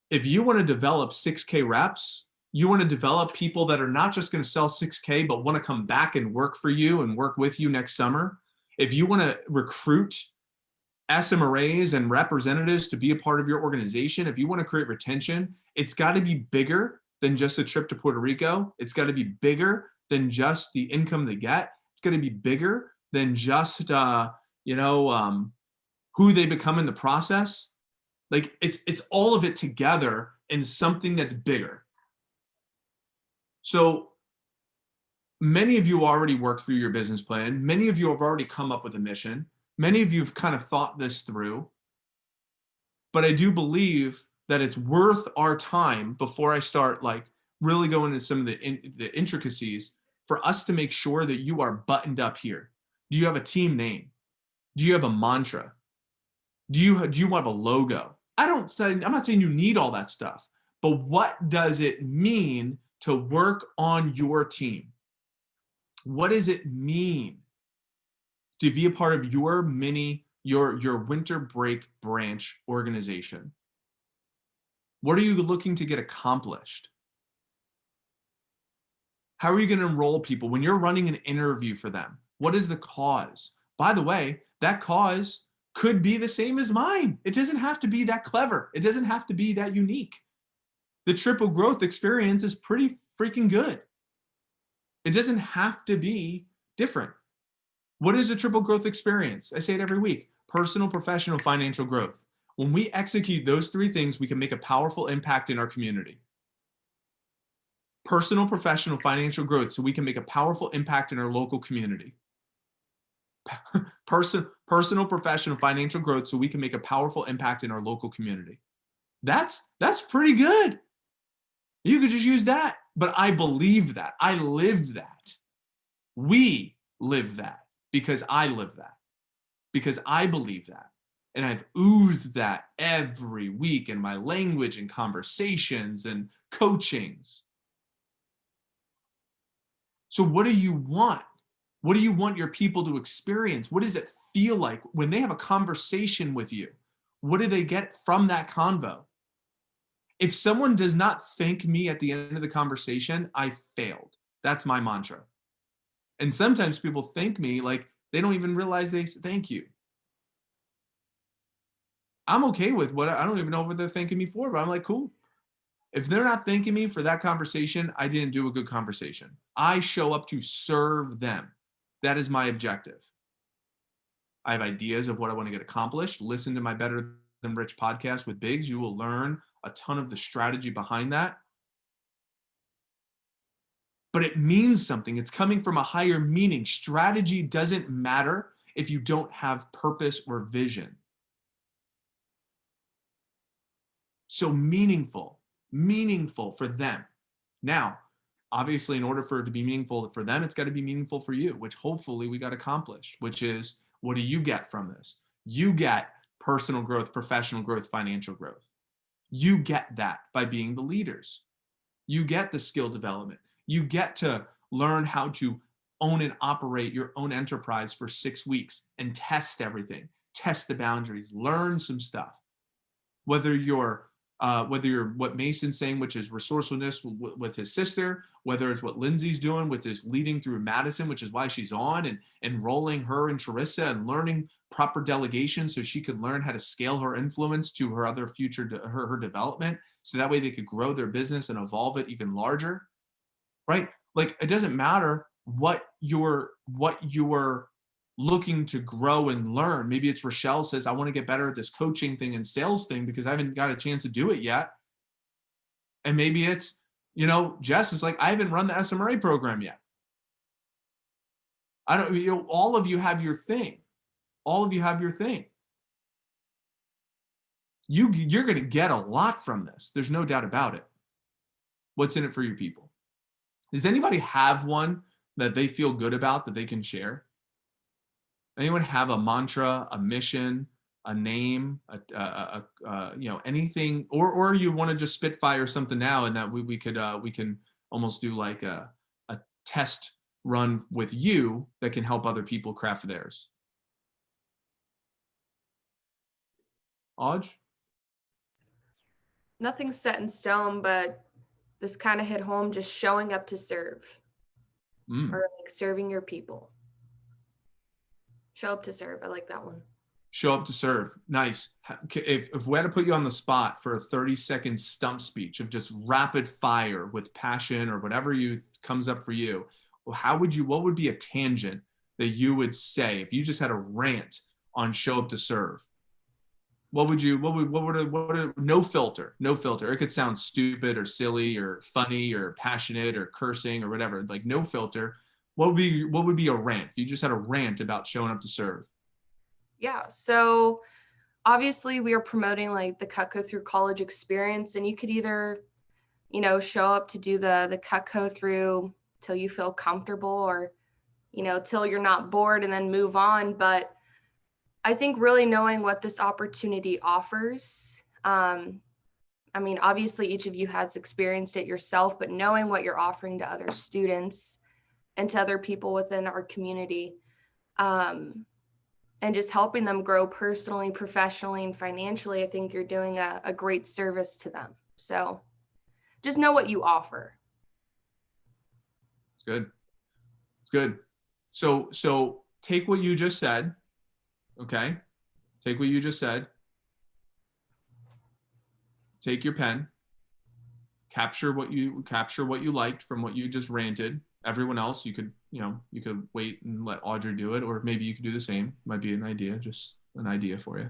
If you want to develop 6K reps, you want to develop people that are not just going to sell 6K, but want to come back and work for you and work with you next summer. If you want to recruit SMRAs and representatives to be a part of your organization, if you want to create retention, it's got to be bigger than just a trip to Puerto Rico. It's got to be bigger than just the income they get. It's got to be bigger than just, who they become in the process. Like it's all of it together in something that's bigger. So many of you already worked through your business plan. Many of you have already come up with a mission. Many of you have kind of thought this through. But I do believe that it's worth our time before I start like really going into some of the intricacies for us to make sure that you are buttoned up here. Do you have a team name? Do you have a mantra? Do you want a logo? I'm not saying you need all that stuff, but what does it mean to work on your team? What does it mean to be a part of your winter break branch organization? What are you looking to get accomplished? How are you going to enroll people when you're running an interview for them? What is the cause? By the way, that cause could be the same as mine. It doesn't have to be that clever. It doesn't have to be that unique. The triple growth experience is pretty freaking good. It doesn't have to be different. What is a triple growth experience? I say it every week: personal, professional, financial growth. When we execute those three things, we can make a powerful impact in our community. Personal, professional, financial growth, so we can make a powerful impact in our local community. Personal, professional, financial growth, so we can make a powerful impact in our local community. That's pretty good. You could just use that. But I believe that. I live that. We live that because I live that. Because I believe that. And I've oozed that every week in my language and conversations and coachings. So what do you want? What do you want your people to experience? What does it feel like when they have a conversation with you? What do they get from that convo? If someone does not thank me at the end of the conversation, I failed. That's my mantra. And sometimes people thank me like they don't even realize they said thank you. I'm okay with what, I don't even know what they're thanking me for, but I'm like, cool. If they're not thanking me for that conversation, I didn't do a good conversation. I show up to serve them. That is my objective. I have ideas of what I want to get accomplished. Listen to my Better Than Rich podcast with Biggs. You will learn a ton of the strategy behind that. But it means something. It's coming from a higher meaning. Strategy doesn't matter if you don't have purpose or vision. So meaningful for them. Now, obviously, in order for it to be meaningful for them, it's got to be meaningful for you, which hopefully we got accomplished, which is, what do you get from this? You get personal growth, professional growth, financial growth. You get that by being the leaders. You get the skill development. You get to learn how to own and operate your own enterprise for 6 weeks and test everything, test the boundaries, learn some stuff. Whether you're what Mason's saying, which is resourcefulness with his sister, whether it's what Lindsay's doing with his leading through Madison, which is why she's on, and enrolling her and Teresa and learning proper delegation so she could learn how to scale her influence to her other future, her development, so that way they could grow their business and evolve it even larger, right? Like, it doesn't matter what you're looking to grow and learn. Maybe it's Rochelle says, I want to get better at this coaching thing and sales thing because I haven't got a chance to do it yet. And maybe it's, Jess is like, I haven't run the SMRA program yet. All of you have your thing. All of you have your thing. You're going to get a lot from this. There's no doubt about it. What's in it for your people? Does anybody have one that they feel good about that they can share? Anyone have a mantra, a mission, a name, anything, or you want to just spitfire something now, and that we can almost do like a test run with you that can help other people craft theirs. Aj? Nothing's set in stone, but this kind of hit home, just showing up to serve, or like serving your people. Show up to serve. I like that one. Show up to serve. Nice. If we had to put you on the spot for a 30-second stump speech of just rapid fire with passion or whatever comes up for you, well, what would be a tangent that you would say if you just had a rant on show up to serve? No filter. It could sound stupid or silly or funny or passionate or cursing or whatever. Like, no filter. What would be a rant if you just had a rant about showing up to serve? Yeah. So obviously we are promoting like the Cutco through college experience, and you could either, show up to do the Cutco through till you feel comfortable, or, till you're not bored and then move on. But I think really knowing what this opportunity offers. I mean, obviously each of you has experienced it yourself, but knowing what you're offering to other students and to other people within our community, and just helping them grow personally, professionally, and financially, I think you're doing a great service to them. So just know what you offer. It's good. It's good. So take what you just said. Okay. Take what you just said. Take your pen. Capture what you liked from what you just ranted. Everyone else, you could wait and let Audrey do it, or maybe you could do the same. Might be an idea, just an idea for you.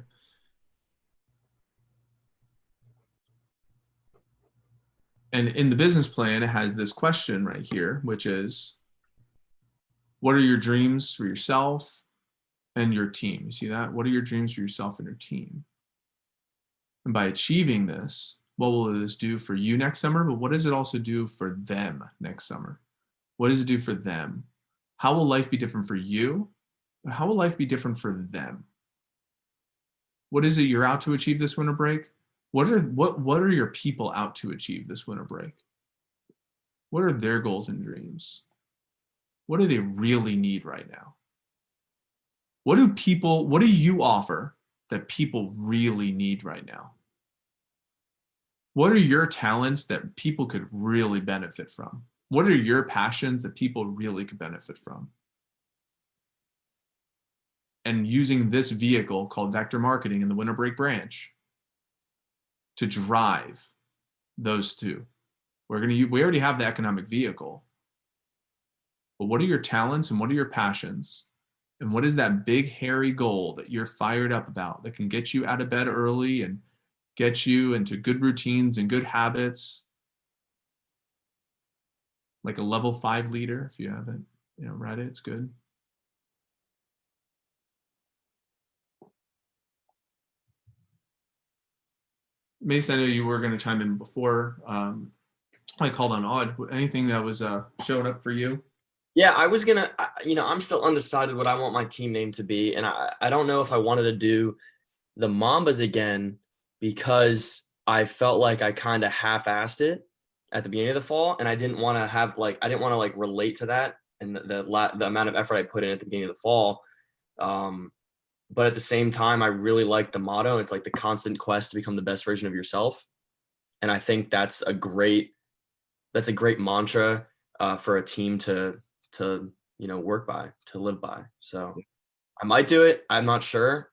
And in the business plan, it has this question right here, which is, what are your dreams for yourself and your team? You see that? What are your dreams for yourself and your team? And by achieving this, what will this do for you next summer? But what does it also do for them next summer? What does it do for them? How will life be different for you? How will life be different for them? What is it you're out to achieve this winter break? What are your people out to achieve this winter break? What are their goals and dreams? What do they really need right now? What do you offer that people really need right now? What are your talents that people could really benefit from? What are your passions that people really could benefit from? And using this vehicle called vector marketing in the winter break branch to drive those two. We already have the economic vehicle, but what are your talents and what are your passions? And what is that big hairy goal that you're fired up about that can get you out of bed early and get you into good routines and good habits? Like a level 5 leader, if you haven't, read it, it's good. Mason, I know you were going to chime in before I called on Aud. Anything that was showing up for you? Yeah, I was gonna, I'm still undecided what I want my team name to be. And I don't know if I wanted to do the Mambas again because I felt like I kind of half-assed it at the beginning of the fall. And I didn't want to relate to that and the amount of effort I put in at the beginning of the fall. But at the same time, I really like the motto. It's like the constant quest to become the best version of yourself. And I think that's a great mantra for a team to work by, to live by. So I might do it. I'm not sure.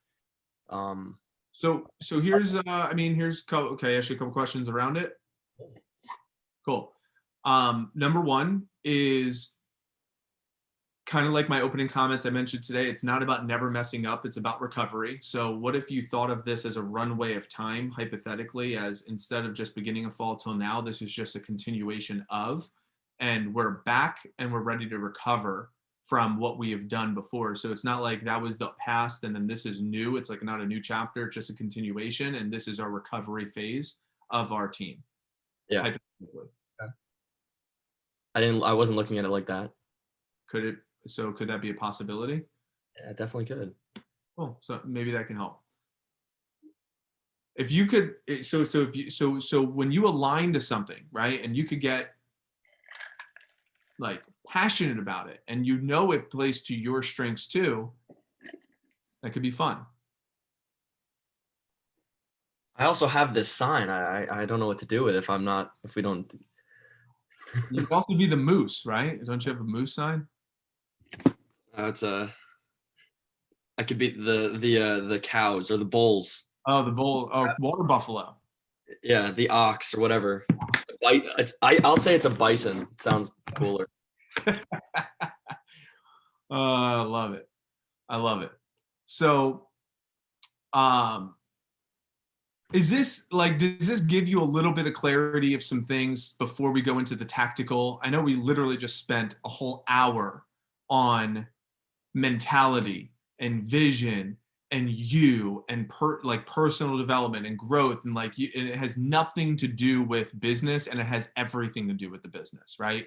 So here's okay, actually a couple questions around it. Cool. Number one is kind of like my opening comments I mentioned today. It's not about never messing up. It's about recovery. So what if you thought of this as a runway of time, hypothetically, as instead of just beginning of fall till now, this is just a continuation of, and we're back and we're ready to recover from what we have done before. So it's not like that was the past and then this is new. It's like not a new chapter, just a continuation. And this is our recovery phase of our team. Yeah. I wasn't looking at it like that. Could that be a possibility? Yeah, it definitely could. Cool. So maybe that can help. If you could, so when you align to something, right, and you could get like passionate about it and it plays to your strengths too, that could be fun. I also have this sign. I don't know what to do with it if we don't. You could also be the moose, right? Don't you have a moose sign? I could be the cows or the bulls. Oh, the bull. Oh, water buffalo. Yeah, the ox or whatever. I'll say it's a bison. It sounds cooler. I love it. I love it. So, does this give you a little bit of clarity of some things before we go into the tactical? I know we literally just spent a whole hour on mentality and vision and personal development and growth, and and it has nothing to do with business and it has everything to do with the business, right?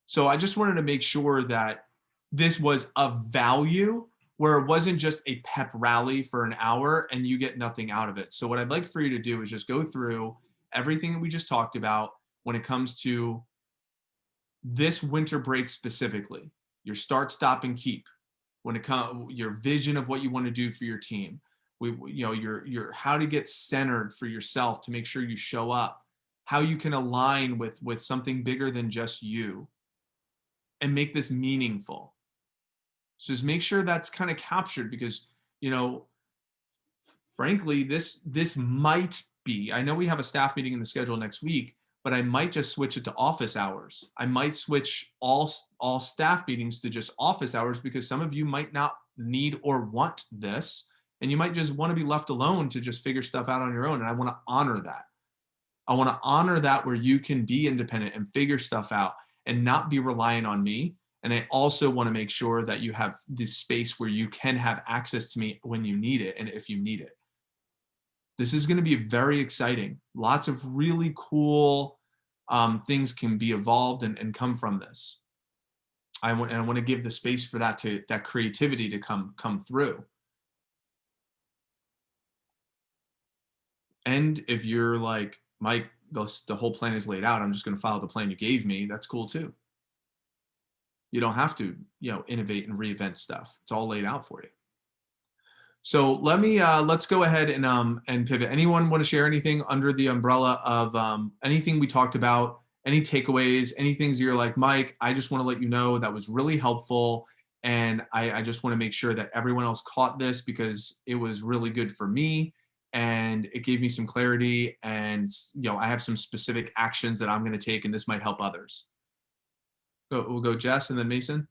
So I just wanted to make sure that this was of value where it wasn't just a pep rally for an hour and you get nothing out of it. So what I'd like for you to do is just go through everything that we just talked about when it comes to this winter break specifically, your start, stop, and keep. When it comes, your vision of what you want to do for your team, your how to get centered for yourself to make sure you show up, how you can align with something bigger than just you, and make this meaningful. So just make sure that's kind of captured, because frankly, this might be. I know we have a staff meeting in the schedule next week, but I might just switch it to office hours. I might switch all staff meetings to just office hours, because some of you might not need or want this, and you might just want to be left alone to just figure stuff out on your own. And I want to honor that. I want to honor that, where you can be independent and figure stuff out and not be reliant on me. And I also want to make sure that you have this space where you can have access to me when you need it and if you need it. This is going to be very exciting. Lots of really cool things can be evolved and come from this. I want to give the space for that creativity to come through. And if you're like, Mike, the whole plan is laid out, I'm just going to follow the plan you gave me, that's cool too. You don't have to, innovate and reinvent stuff. It's all laid out for you. So let's go ahead and pivot. Anyone want to share anything under the umbrella of anything we talked about, any takeaways, any things you're like, Mike, I just want to let you know that was really helpful. And I just want to make sure that everyone else caught this, because it was really good for me and it gave me some clarity, and I have some specific actions that I'm going to take, and this might help others. We'll go Jess and then Mason.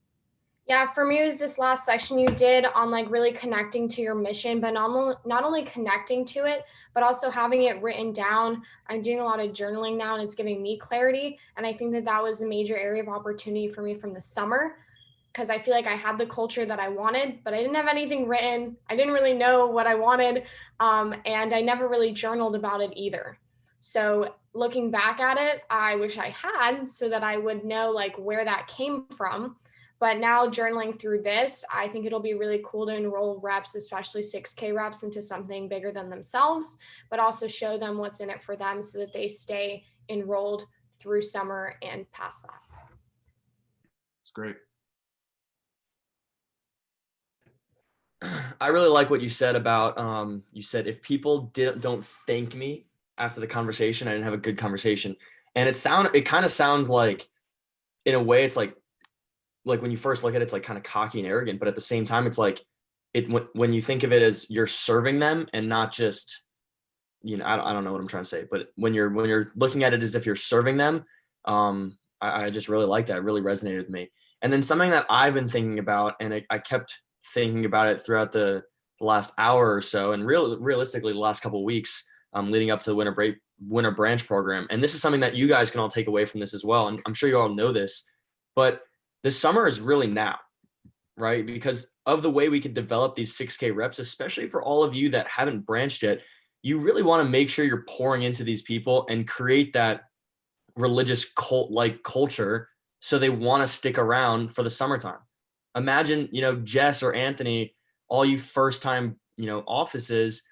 Yeah, for me, it was this last section you did on like really connecting to your mission, but not only connecting to it, but also having it written down. I'm doing a lot of journaling now, and it's giving me clarity. And I think that was a major area of opportunity for me from the summer, because I feel like I had the culture that I wanted, but I didn't have anything written. I didn't really know what I wanted. And I never really journaled about it either. So looking back at it, I wish I had, so that I would know like where that came from. But now journaling through this, I think it'll be really cool to enroll reps, especially 6K reps, into something bigger than themselves, but also show them what's in it for them, so that they stay enrolled through summer and past that. That's great. I really like what you said about, you said if people don't thank me after the conversation, I didn't have a good conversation. And it kind of sounds like, in a way, it's like when you first look at it, it's like kind of cocky and arrogant, but at the same time, it's like when you think of it as you're serving them and not just, I don't know what I'm trying to say, but when you're looking at it as if you're serving them, I just really like that. It really resonated with me. And then something that I've been thinking about, and I kept thinking about it throughout the last hour or so, and realistically the last couple of weeks, leading up to the winter branch program. And this is something that you guys can all take away from this as well. And I'm sure you all know this, but the summer is really now, right? Because of the way we could develop these 6K reps, especially for all of you that haven't branched yet, you really want to make sure you're pouring into these people and create that religious cult-like culture, so they want to stick around for the summertime. Imagine, Jess or Anthony, all you first time, offices,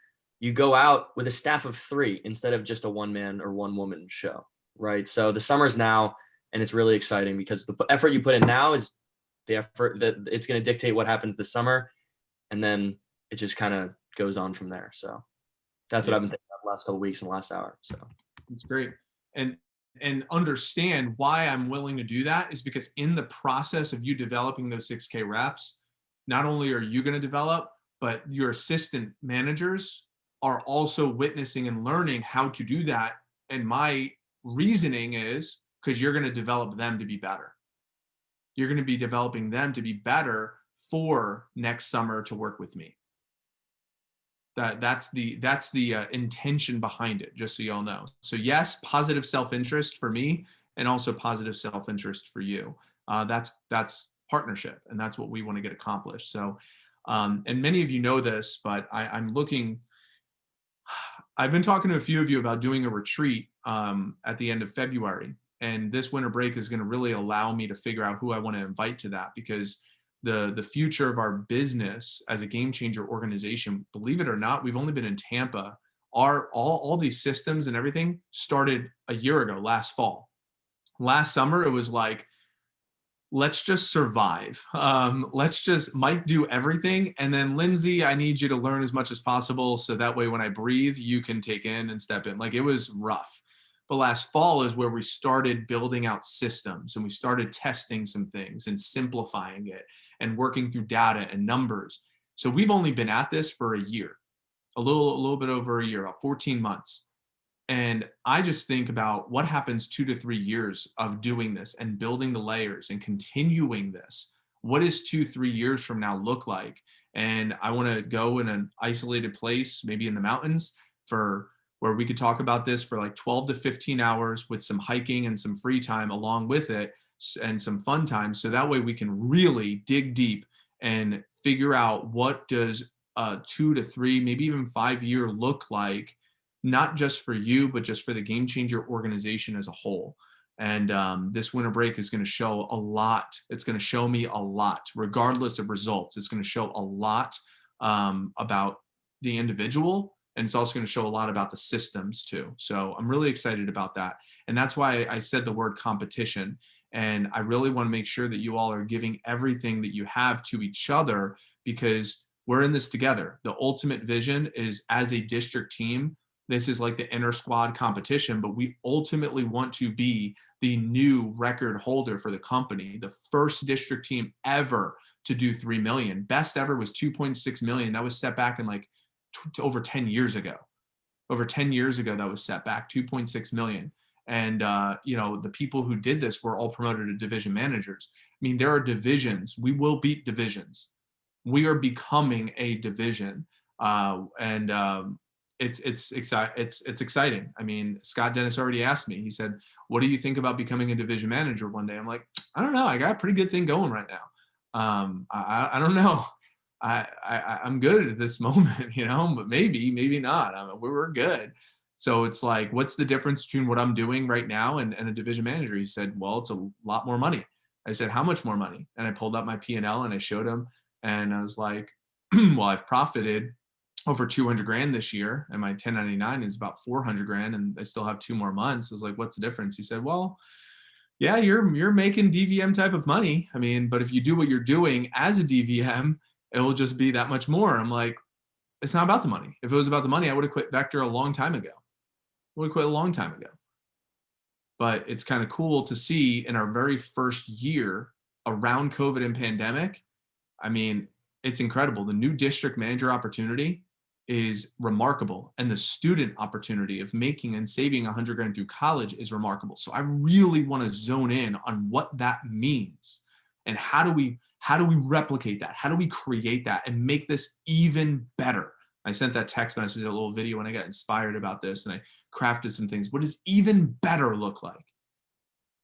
you go out with a staff of 3 instead of just a 1-man or 1-woman show, right? So the summer's now, and it's really exciting, because the effort you put in now is the effort that it's going to dictate what happens this summer. And then it just kind of goes on from there. So that's what I've been thinking about the last couple of weeks and the last hour. So it's great. And understand why I'm willing to do that is because in the process of you developing those 6K reps, not only are you going to develop, but your assistant managers are also witnessing and learning how to do that. And my reasoning is because you're going to develop them to be better. You're going to be developing them to be better for next summer to work with me. That's the intention behind it, just so you all know. So yes, positive self-interest for me, and also positive self-interest for you. That's partnership, and that's what we want to get accomplished. So, and many of you know this, but I've been talking to a few of you about doing a retreat at the end of February. And this winter break is going to really allow me to figure out who I want to invite to that, because the future of our business as a game changer organization, believe it or not, we've only been in Tampa. All these systems and everything started a year ago, last fall. Last summer, it was like, let's just survive. Let's just Mike do everything. And then Lindsay, I need you to learn as much as possible. So that way, when I breathe, you can take in and step in. Like, it was rough. But last fall is where we started building out systems, and we started testing some things and simplifying it and working through data and numbers. So we've only been at this for a year, a little bit over a year, about 14 months. And I just think about what happens 2 to 3 years of doing this and building the layers and continuing this. What does 2, 3 years from now look like? And I want to go in an isolated place, maybe in the mountains, for where we could talk about this for like 12 to 15 hours with some hiking and some free time along with it, and some fun time. So that way we can really dig deep and figure out, what does a 2 to 3, maybe even 5 year look like, not just for you, but just for the Game Changer organization as a whole. And this winter break is going to show a lot. It's going to show me a lot, regardless of results. It's going to show a lot about the individual, and it's also going to show a lot about the systems too. So I'm really excited about that. And that's why I said the word competition. And I really want to make sure that you all are giving everything that you have to each other, because we're in this together. The ultimate vision is, as a district team, this is like the inter squad competition, but we ultimately want to be the new record holder for the company, the first district team ever to do 3 million. Best ever was 2.6 million. That was set back in like over 10 years ago. Over 10 years ago, that was set back, 2.6 million. And, the people who did this were all promoted to division managers. I mean, there are divisions. We will beat divisions. We are becoming a division. It's exciting. I mean, Scott Dennis already asked me. He said, "What do you think about becoming a division manager one day?" I'm like, I don't know. I got a pretty good thing going right now. I don't know. I'm good at this moment, but maybe not. We're good. So it's like, what's the difference between what I'm doing right now and a division manager? He said, well, it's a lot more money. I said, how much more money? And I pulled up my P&L and I showed him, and I was like, well, I've profited over 200 grand this year, and my 1099 is about 400 grand, and I still have 2 more months. I was like, what's the difference? He said, well, yeah, you're making DVM type of money. I mean, but if you do what you're doing as a DVM, it will just be that much more. I'm like, it's not about the money. If it was about the money, I would have quit Vector a long time ago. But it's kind of cool to see in our very first year around COVID and pandemic. I mean, it's incredible. The new district manager opportunity is remarkable. And the student opportunity of making and saving 100 grand through college is remarkable. So I really want to zone in on what that means, and how do we replicate that? How do we create that and make this even better? I sent that text message, a little video, when I got inspired about this, and I crafted some things. What does even better look like?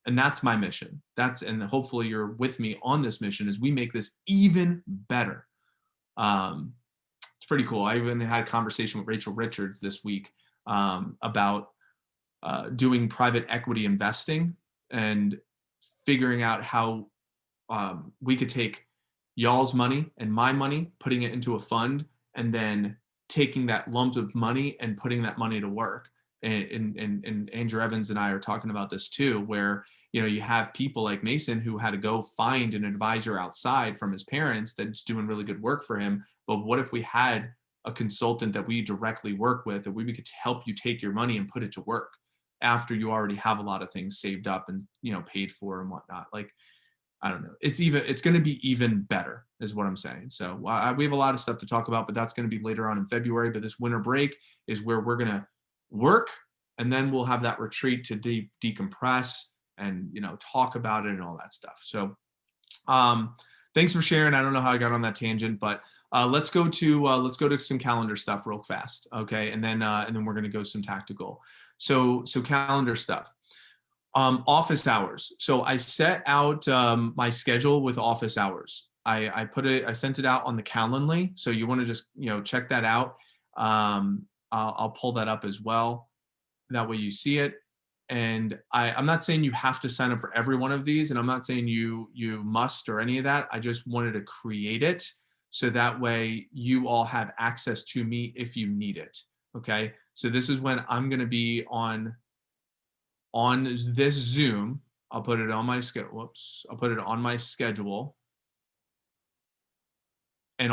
And that's my mission. And hopefully you're with me on this mission, as we make this even better. It's pretty cool. I even had a conversation with Rachel Richards this week about doing private equity investing and figuring out how we could take y'all's money and my money, putting it into a fund, and then taking that lump of money and putting that money to work. And Andrew Evans and I are talking about this too, where you have people like Mason who had to go find an advisor outside from his parents that's doing really good work for him. But what if we had a consultant that we directly work with, and we could help you take your money and put it to work after you already have a lot of things saved up and paid for and whatnot? Like, I don't know. It's going to be even better, is what I'm saying. So we have a lot of stuff to talk about, but that's going to be later on in February. But this winter break is where we're going to work, and then we'll have that retreat to decompress and talk about it and all that stuff. So thanks for sharing. I don't know how I got on that tangent, but let's go to some calendar stuff real fast, okay? And then we're going to go some tactical. So calendar stuff. Office hours. So I set out my schedule with office hours. I sent it out on the Calendly. So you want to just check that out. I'll pull that up as well. That way you see it. and I'm not saying you have to sign up for every one of these, and I'm not saying you must or any of that. I just wanted to create it so that way you all have access to me if you need it. Okay, so this is when I'm going to be on this Zoom. I'll put it on my schedule. Whoops, I'll put it on my schedule. And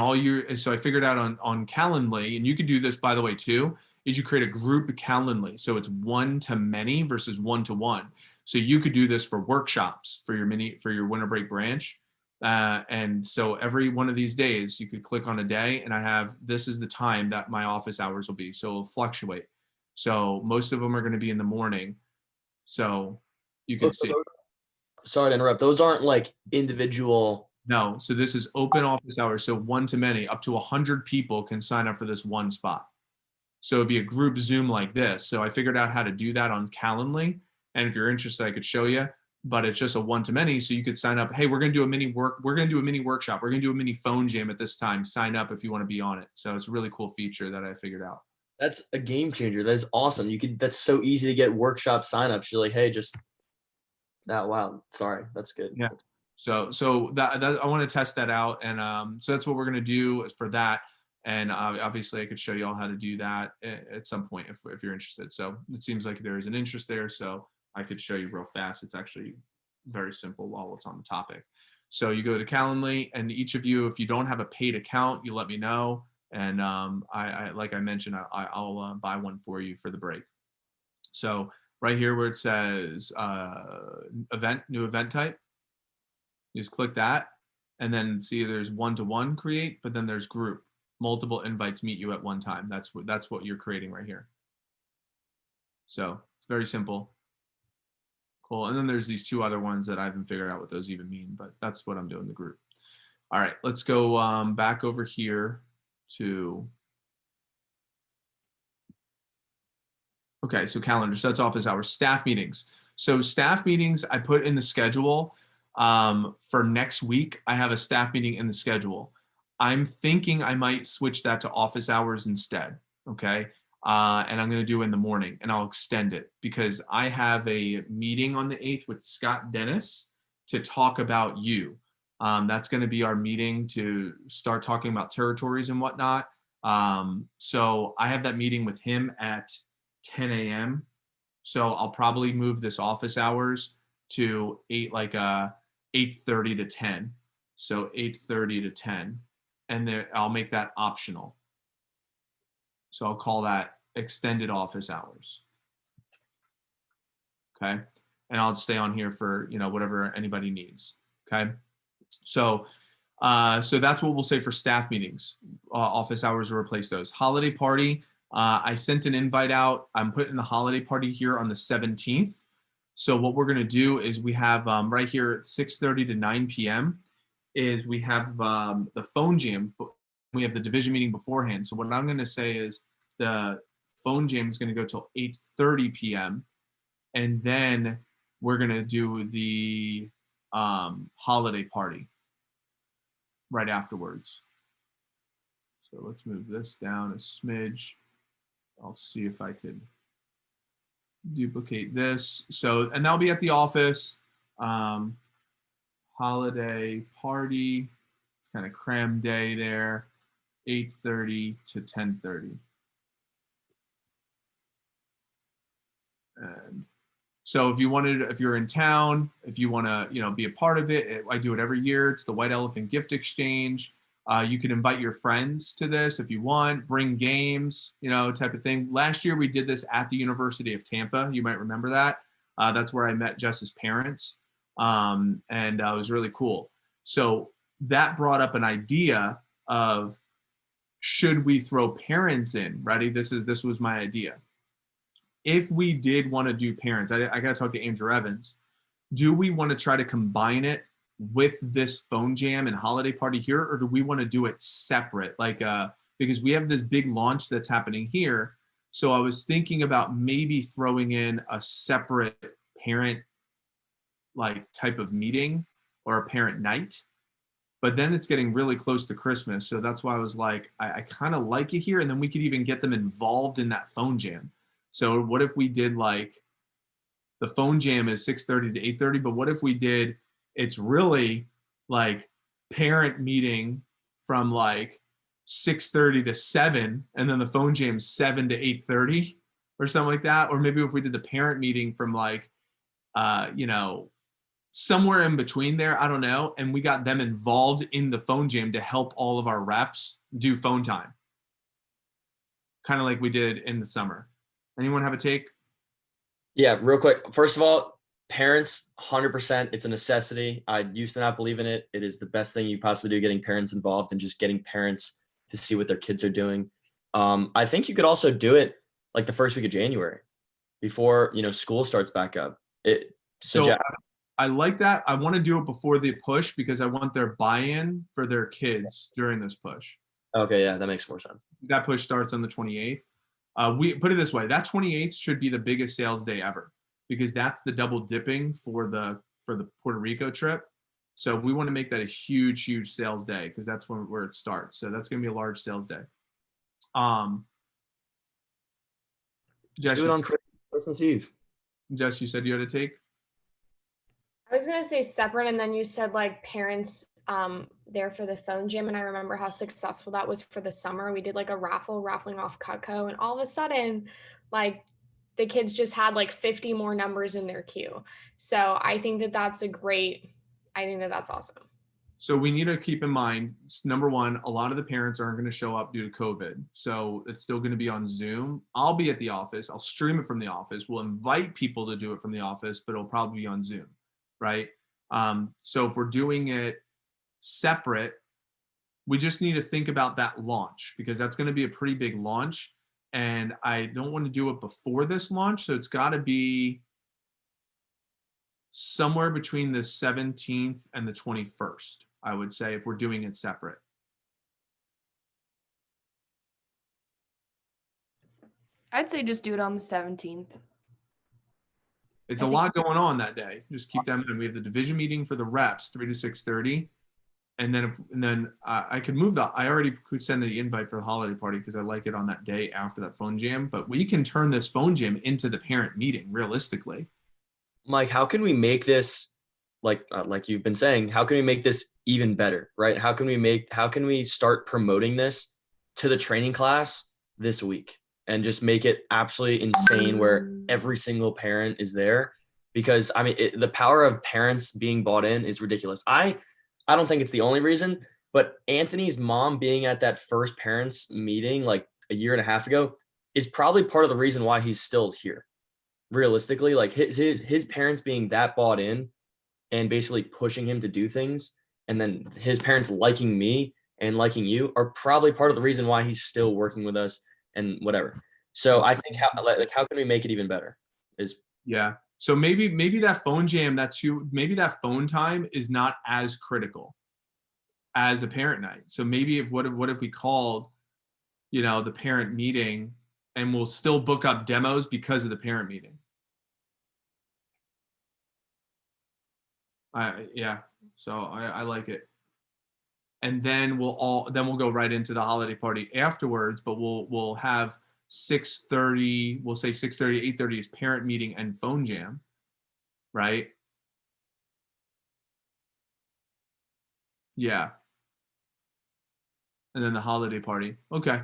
so I figured out on Calendly, and you could do this by the way too, is you create a group Calendly. So it's one-to-many versus one-to-one. So you could do this for workshops for your winter break branch. And so every one of these days you could click on a day, and this is the time that my office hours will be. So it'll fluctuate. So most of them are going to be in the morning. So you can see. Sorry to interrupt. Those aren't like individual. No, so this is open office hours. So one-to-many, up to 100 people can sign up for this one spot. So it'd be a group Zoom like this. So I figured out how to do that on Calendly. And if you're interested, I could show you, but it's just a one-to-many. So you could sign up. Hey, we're going to do a mini workshop. We're going to do a mini phone jam at this time. Sign up if you want to be on it. So it's a really cool feature that I figured out. That's a game changer. That is awesome. That's so easy to get workshop signups. You're like, hey, just that. Wow. Sorry. That's good. Yeah. So that I want to test that out. And so that's what we're going to do for that. And obviously I could show you all how to do that at some point if you're interested. So it seems like there is an interest there. So I could show you real fast. It's actually very simple while it's on the topic. So you go to Calendly, and each of you, if you don't have a paid account, you let me know. And I like I mentioned, I'll buy one for you for the break. So right here where it says new event type, you just click that, and then see there's one-to-one create, but then there's group. Multiple invites meet you at one time. That's what you're creating right here. So it's very simple. Cool. And then there's these two other ones that I haven't figured out what those even mean, but that's what I'm doing in the group. All right, let's go back over here to, okay, so calendar, so that's office hours. Staff meetings. So staff meetings I put in the schedule for next week. I have a staff meeting in the schedule. I'm thinking I might switch that to office hours instead, okay? And I'm going to do it in the morning, and I'll extend it because I have a meeting on the 8th with Scott Dennis to talk about you. That's going to be our meeting to start talking about territories and whatnot. So I have that meeting with him at 10 a.m. So I'll probably move this office hours to 8:30 to 10. So 8:30 to 10. And then I'll make that optional. So I'll call that extended office hours. Okay. And I'll stay on here for, whatever anybody needs. Okay. So, so that's what we'll say for staff meetings. Office hours will replace those. Holiday party. I sent an invite out. I'm putting the holiday party here on the 17th. So what we're going to do is we have right here at 6:30 to 9 p.m. is we have the phone jam. We have the division meeting beforehand. So what I'm going to say is the phone jam is going to go till 8:30 p.m. And then we're going to do the holiday party right afterwards. So let's move this down a smidge. I'll see if I could duplicate this. So, and that'll be at the office. Holiday party. It's kind of cram day there. 8:30 to 10:30. And so if you're in town, if you want to, be a part of it, I do it every year. It's the White Elephant Gift Exchange. You can invite your friends to this if you want, bring games, type of thing. Last year we did this at the University of Tampa. You might remember that. That's where I met Jess's parents. And it was really cool. So that brought up an idea of, should we throw parents in? Ready? This was my idea. If we did want to do parents, I got to talk to Andrew Evans. Do we want to try to combine it with this phone jam and holiday party here, or do we want to do it separate? Because we have this big launch that's happening here. So I was thinking about maybe throwing in a separate parent type of meeting or a parent night. But then it's getting really close to Christmas. So that's why I was like, I kind of like it here. And then we could even get them involved in that phone jam. So what if we did the phone jam is 6:30 to 8:30, but what if we did, it's really like parent meeting from like 6:30 to 7, and then the phone jam 7 to 8:30 or something like that. Or maybe if we did the parent meeting from like, you know, somewhere in between there, I don't know. And we got them involved in the phone jam to help all of our reps do phone time. Kind of like we did in the summer. Anyone have a take? Yeah, real quick. First of all, parents, 100%, it's a necessity. I used to not believe in it. It is the best thing you possibly do, getting parents involved and just getting parents to see what their kids are doing. I think you could also do it like the first week of January before, you know, school starts back up. So I like that. I want to do it before the push because I want their buy-in for their kids during this push. Okay, yeah, that makes more sense. That push starts on the 28th. We put it this way, that 28th should be the biggest sales day ever because that's the double dipping for the Puerto Rico trip. So we want to make that a huge, huge sales day because that's where it starts. So that's going to be a large sales day. Jess, do it on Christmas Eve. Jess, you said you had a take? I was gonna say separate, and then you said like parents there for the phone gym, and I remember how successful that was for the summer. We did like a raffling off Cutco, and all of a sudden, like the kids just had like 50 more numbers in their queue. So I think that that's that's awesome. So we need to keep in mind, number one, a lot of the parents aren't going to show up due to COVID. So it's still going to be on Zoom. I'll be at the office. I'll stream it from the office. We'll invite people to do it from the office, but it'll probably be on Zoom, right? So if we're doing it separate, we just need to think about that launch because that's going to be a pretty big launch. And I don't want to do it before this launch. So it's got to be somewhere between the 17th and the 21st, I would say, if we're doing it separate. I'd say just do it on the 17th. It's a lot going on that day. Just keep that in mind. We have the division meeting for the reps, 3 to 6:30. And then I could move I already could send the invite for the holiday party because I like it on that day after that phone jam. But we can turn this phone jam into the parent meeting realistically. Mike, how can we make this like you've been saying, how can we make this even better, right? How can we start promoting this to the training class this week and just make it absolutely insane where every single parent is there? Because I mean, the power of parents being bought in is ridiculous. I don't think it's the only reason, but Anthony's mom being at that first parents meeting like a year and a half ago is probably part of the reason why he's still here. Realistically, like his parents being that bought in and basically pushing him to do things, and then his parents liking me and liking you are probably part of the reason why he's still working with us and whatever. So I think how can we make it even better? So maybe that phone jam, maybe that phone time is not as critical as a parent night. So maybe what if we called, you know, the parent meeting, and we'll still book up demos because of the parent meeting. So I like it. And then we'll go right into the holiday party afterwards, but we'll have 6:30, we'll say 6:30, 8:30 is parent meeting and phone jam, right? Yeah. And then the holiday party. Okay.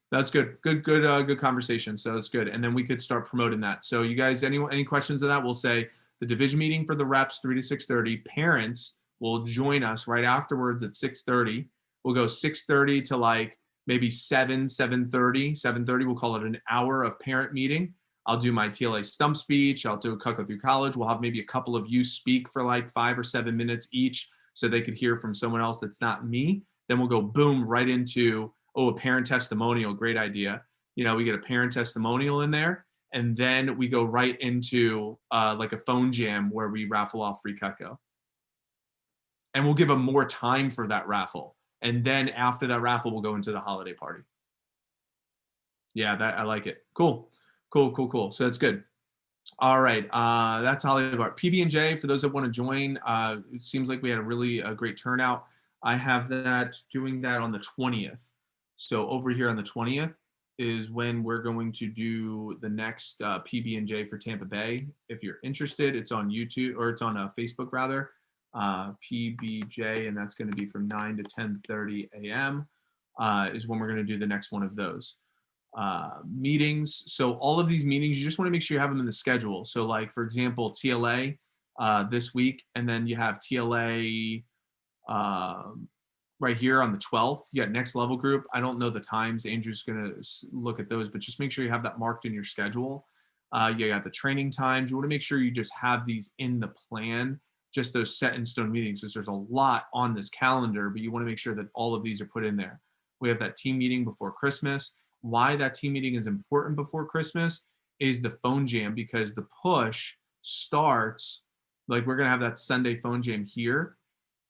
That's good. Good conversation. So that's good. And then we could start promoting that. So you guys, any questions of that? We'll say the division meeting for the reps, 3 to 6:30. Parents will join us right afterwards at 6:30. We'll go 6:30 to like maybe 7:30. 7:30, we'll call it an hour of parent meeting. I'll do my TLA stump speech. I'll do a Cutco through college. We'll have maybe a couple of you speak for like 5 or 7 minutes each so they could hear from someone else that's not me. Then we'll go boom right into, a parent testimonial. Great idea. You know, we get a parent testimonial in there, and then we go right into like a phone jam where we raffle off free Cutco. And we'll give them more time for that raffle. And then after that raffle, we'll go into the holiday party. Yeah, I like it. Cool. So that's good. All right, that's holiday party. PB&J, for those that want to join, it seems like we had a really great turnout. I have doing that on the 20th. So over here on the 20th, is when we're going to do the next PB&J for Tampa Bay. If you're interested, it's on YouTube, or it's on Facebook rather, PBJ, and that's going to be from 9 to 10:30 a.m. Is when we're going to do the next one of those meetings. So all of these meetings, you just want to make sure you have them in the schedule. So like, for example, TLA this week, and then you have TLA right here on the 12th. You got next level group. I don't know the times. Andrew's going to look at those, but just make sure you have that marked in your schedule. You got the training times. You want to make sure you just have these in the plan, just those set in stone meetings, because there's a lot on this calendar, but you want to make sure that all of these are put in there. We have that team meeting before Christmas. Why that team meeting is important before Christmas is the phone jam, because the push starts, like we're going to have that Sunday phone jam here.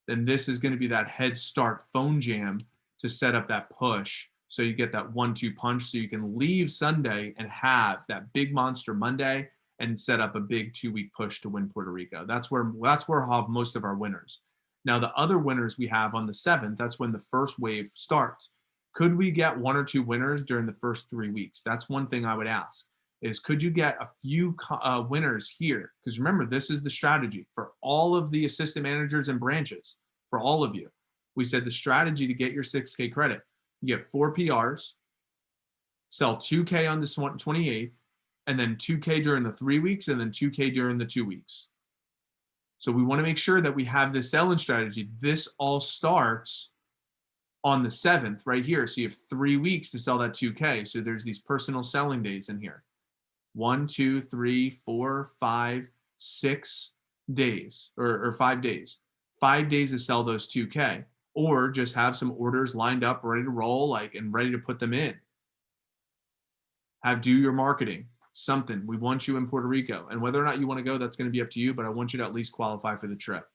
Then this is going to be that head start phone jam to set up that push. So you get that 1-2 punch, so you can leave Sunday and have that big monster Monday and set up a big 2-week push to win Puerto Rico. That's where we'll have most of our winners. Now, the other winners we have on the 7th, that's when the first wave starts. Could we get 1 or 2 winners during the first 3 weeks? That's one thing I would ask, is could you get a few winners here? Because remember, this is the strategy for all of the assistant managers and branches, for all of you. We said the strategy to get your 6K credit, you get 4 PRs, sell 2K on the 28th, and then 2K during the 3 weeks, and then 2K during the 2 weeks. So we want to make sure that we have this selling strategy. This all starts on the 7th right here. So you have 3 weeks to sell that 2K. So there's these personal selling days in here. 1, 2, 3, 4, 5, 6 days, or 5 days. 5 days to sell those 2K, or just have some orders lined up, ready to roll, and ready to put them in. Do your marketing, something. We want you in Puerto Rico, and whether or not you want to go, that's going to be up to you, but I want you to at least qualify for the trip.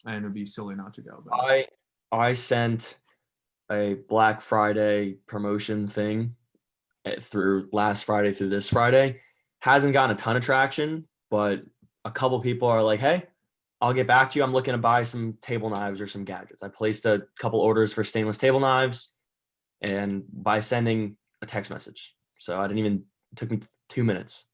And it would be silly not to go. But I sent a Black Friday promotion thing through last Friday through this Friday. Hasn't gotten a ton of traction, but a couple people are like, hey, I'll get back to you. I'm looking to buy some table knives or some gadgets. I placed a couple orders for stainless table knives, and by sending a text message. So it took me 2 minutes.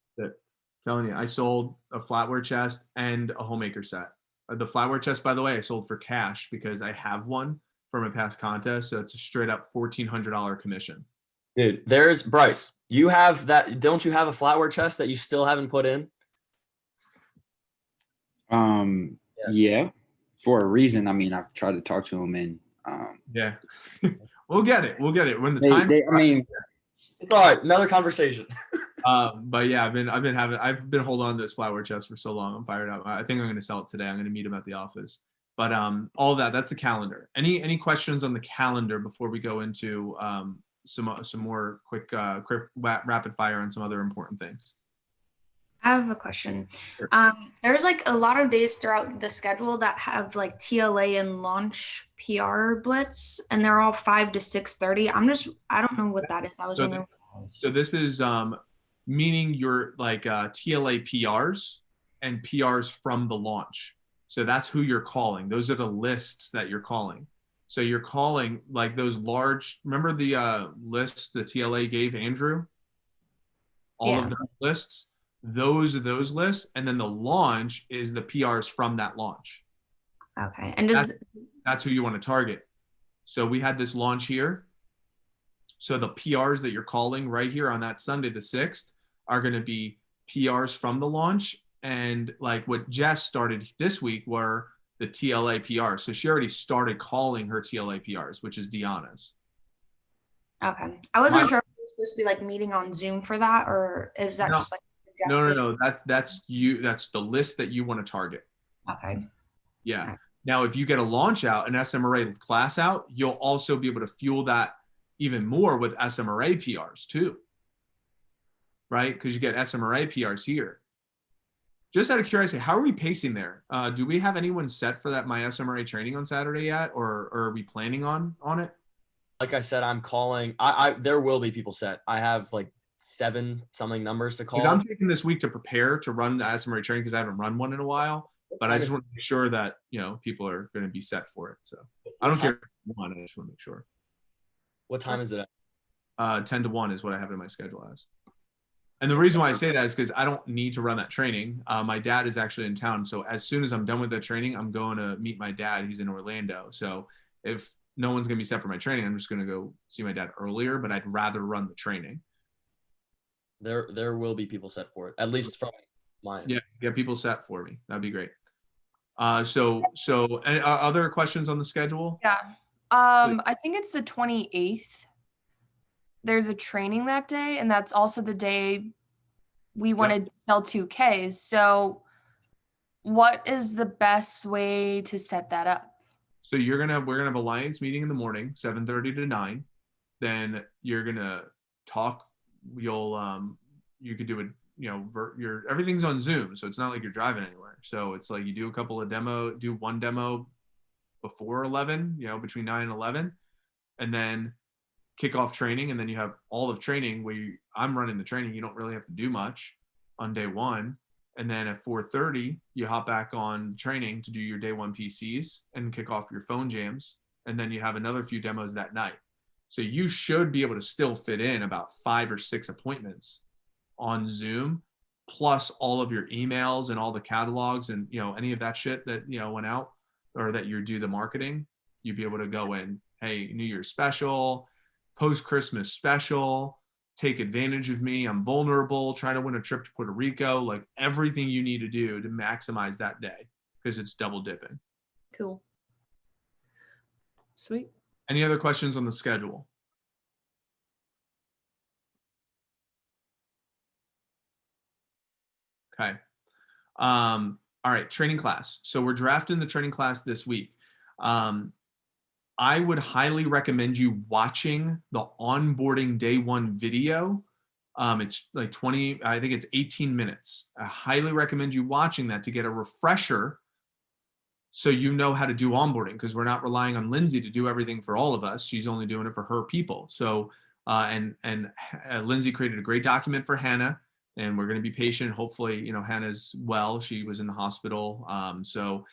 Telling you, I sold a flatware chest and a homemaker set. The flatware chest, by the way, I sold for cash because I have one from a past contest. So it's a straight up $1,400 commission. Dude, there's Bryce. You have that. Don't you have a flatware chest that you still haven't put in? Yes. Yeah, for a reason. I mean, I've tried to talk to him, and yeah, we'll get it when the time. It's all right. Another conversation. But yeah, I've been holding on to this flatware chest for so long. I'm fired up. I think I'm going to sell it today. I'm going to meet him at the office. But all that's the calendar. Any questions on the calendar before we go into some more quick rapid fire on some other important things? I have a question. Sure. There's a lot of days throughout the schedule that have TLA and launch PR blitz, and they're all 5 to 6:30. I don't know what that is. I was wondering. So this is meaning your TLA PRs and PRs from the launch. So that's who you're calling. Those are the lists that you're calling. So you're calling those large. Remember the lists the TLA gave Andrew? All of those lists. Those are those lists, and then the launch is the PRs from that launch. Okay, and that's who you want to target. So we had this launch here. So the PRs that you're calling right here on that Sunday, the 6th, are going to be PRs from the launch, and what Jess started this week were the TLA PRs. So she already started calling her TLA PRs, which is Deanna's. Okay, I wasn't sure if it was supposed to be meeting on Zoom for that, or is that just No. That's you. That's the list that you want to target. Okay. Yeah. Right. Now, if you get a launch out, an SMRA class out, you'll also be able to fuel that even more with SMRA PRs too. Right? Because you get SMRA PRs here. Just out of curiosity, how are we pacing there? Do we have anyone set for that My SMRA training on Saturday yet, or are we planning on it? Like I said, I'm calling. There will be people set. I have 7 something numbers to call. I'm taking this week to prepare to run the SMRA training because I haven't run one in a while. But I just want to make sure that people are going to be set for it. So I don't care if you want. I just want to make sure. What time is it 10 to 1 is what I have in my schedule as. And the reason why I say that is because I don't need to run that training. My dad is actually in town. So as soon as I'm done with the training, I'm going to meet my dad. He's in Orlando. So if no one's going to be set for my training, I'm just going to go see my dad earlier, but I'd rather run the training. There will be people set for it, at least from mine. Yeah, get people set for me. That'd be great. So any other questions on the schedule? Yeah. I think it's the 28th. There's a training that day, and that's also the day we wanted to sell 2Ks. So what is the best way to set that up? So we're gonna have a Alliance meeting in the morning, 7:30 to 9. Then you're gonna talk. You could do it, everything's on Zoom, so it's not like you're driving anywhere. So it's like you do one demo before 11, between 9 and 11, and then kick off training, and then you have all of training where I'm running the training. You don't really have to do much on day one. And then at 4:30, you hop back on training to do your day one PCs and kick off your phone jams. And then you have another few demos that night. So you should be able to still fit in about 5 or 6 appointments on Zoom, plus all of your emails and all the catalogs and, any of that shit that, went out or that you do the marketing. You'd be able to go in, hey, New Year's special, post-Christmas special, take advantage of me, I'm vulnerable, trying to win a trip to Puerto Rico, like everything you need to do to maximize that day because it's double dipping. Cool. Sweet. Any other questions on the schedule? Okay. All right, training class. So we're drafting the training class this week. I would highly recommend you watching the onboarding day one video. It's like 20, I think it's 18 minutes. I highly recommend you watching that to get a refresher so you know how to do onboarding, because we're not relying on Lindsay to do everything for all of us. She's only doing it for her people. So, Lindsay created a great document for Hannah, and we're going to be patient. Hopefully, Hannah's well. She was in the hospital. So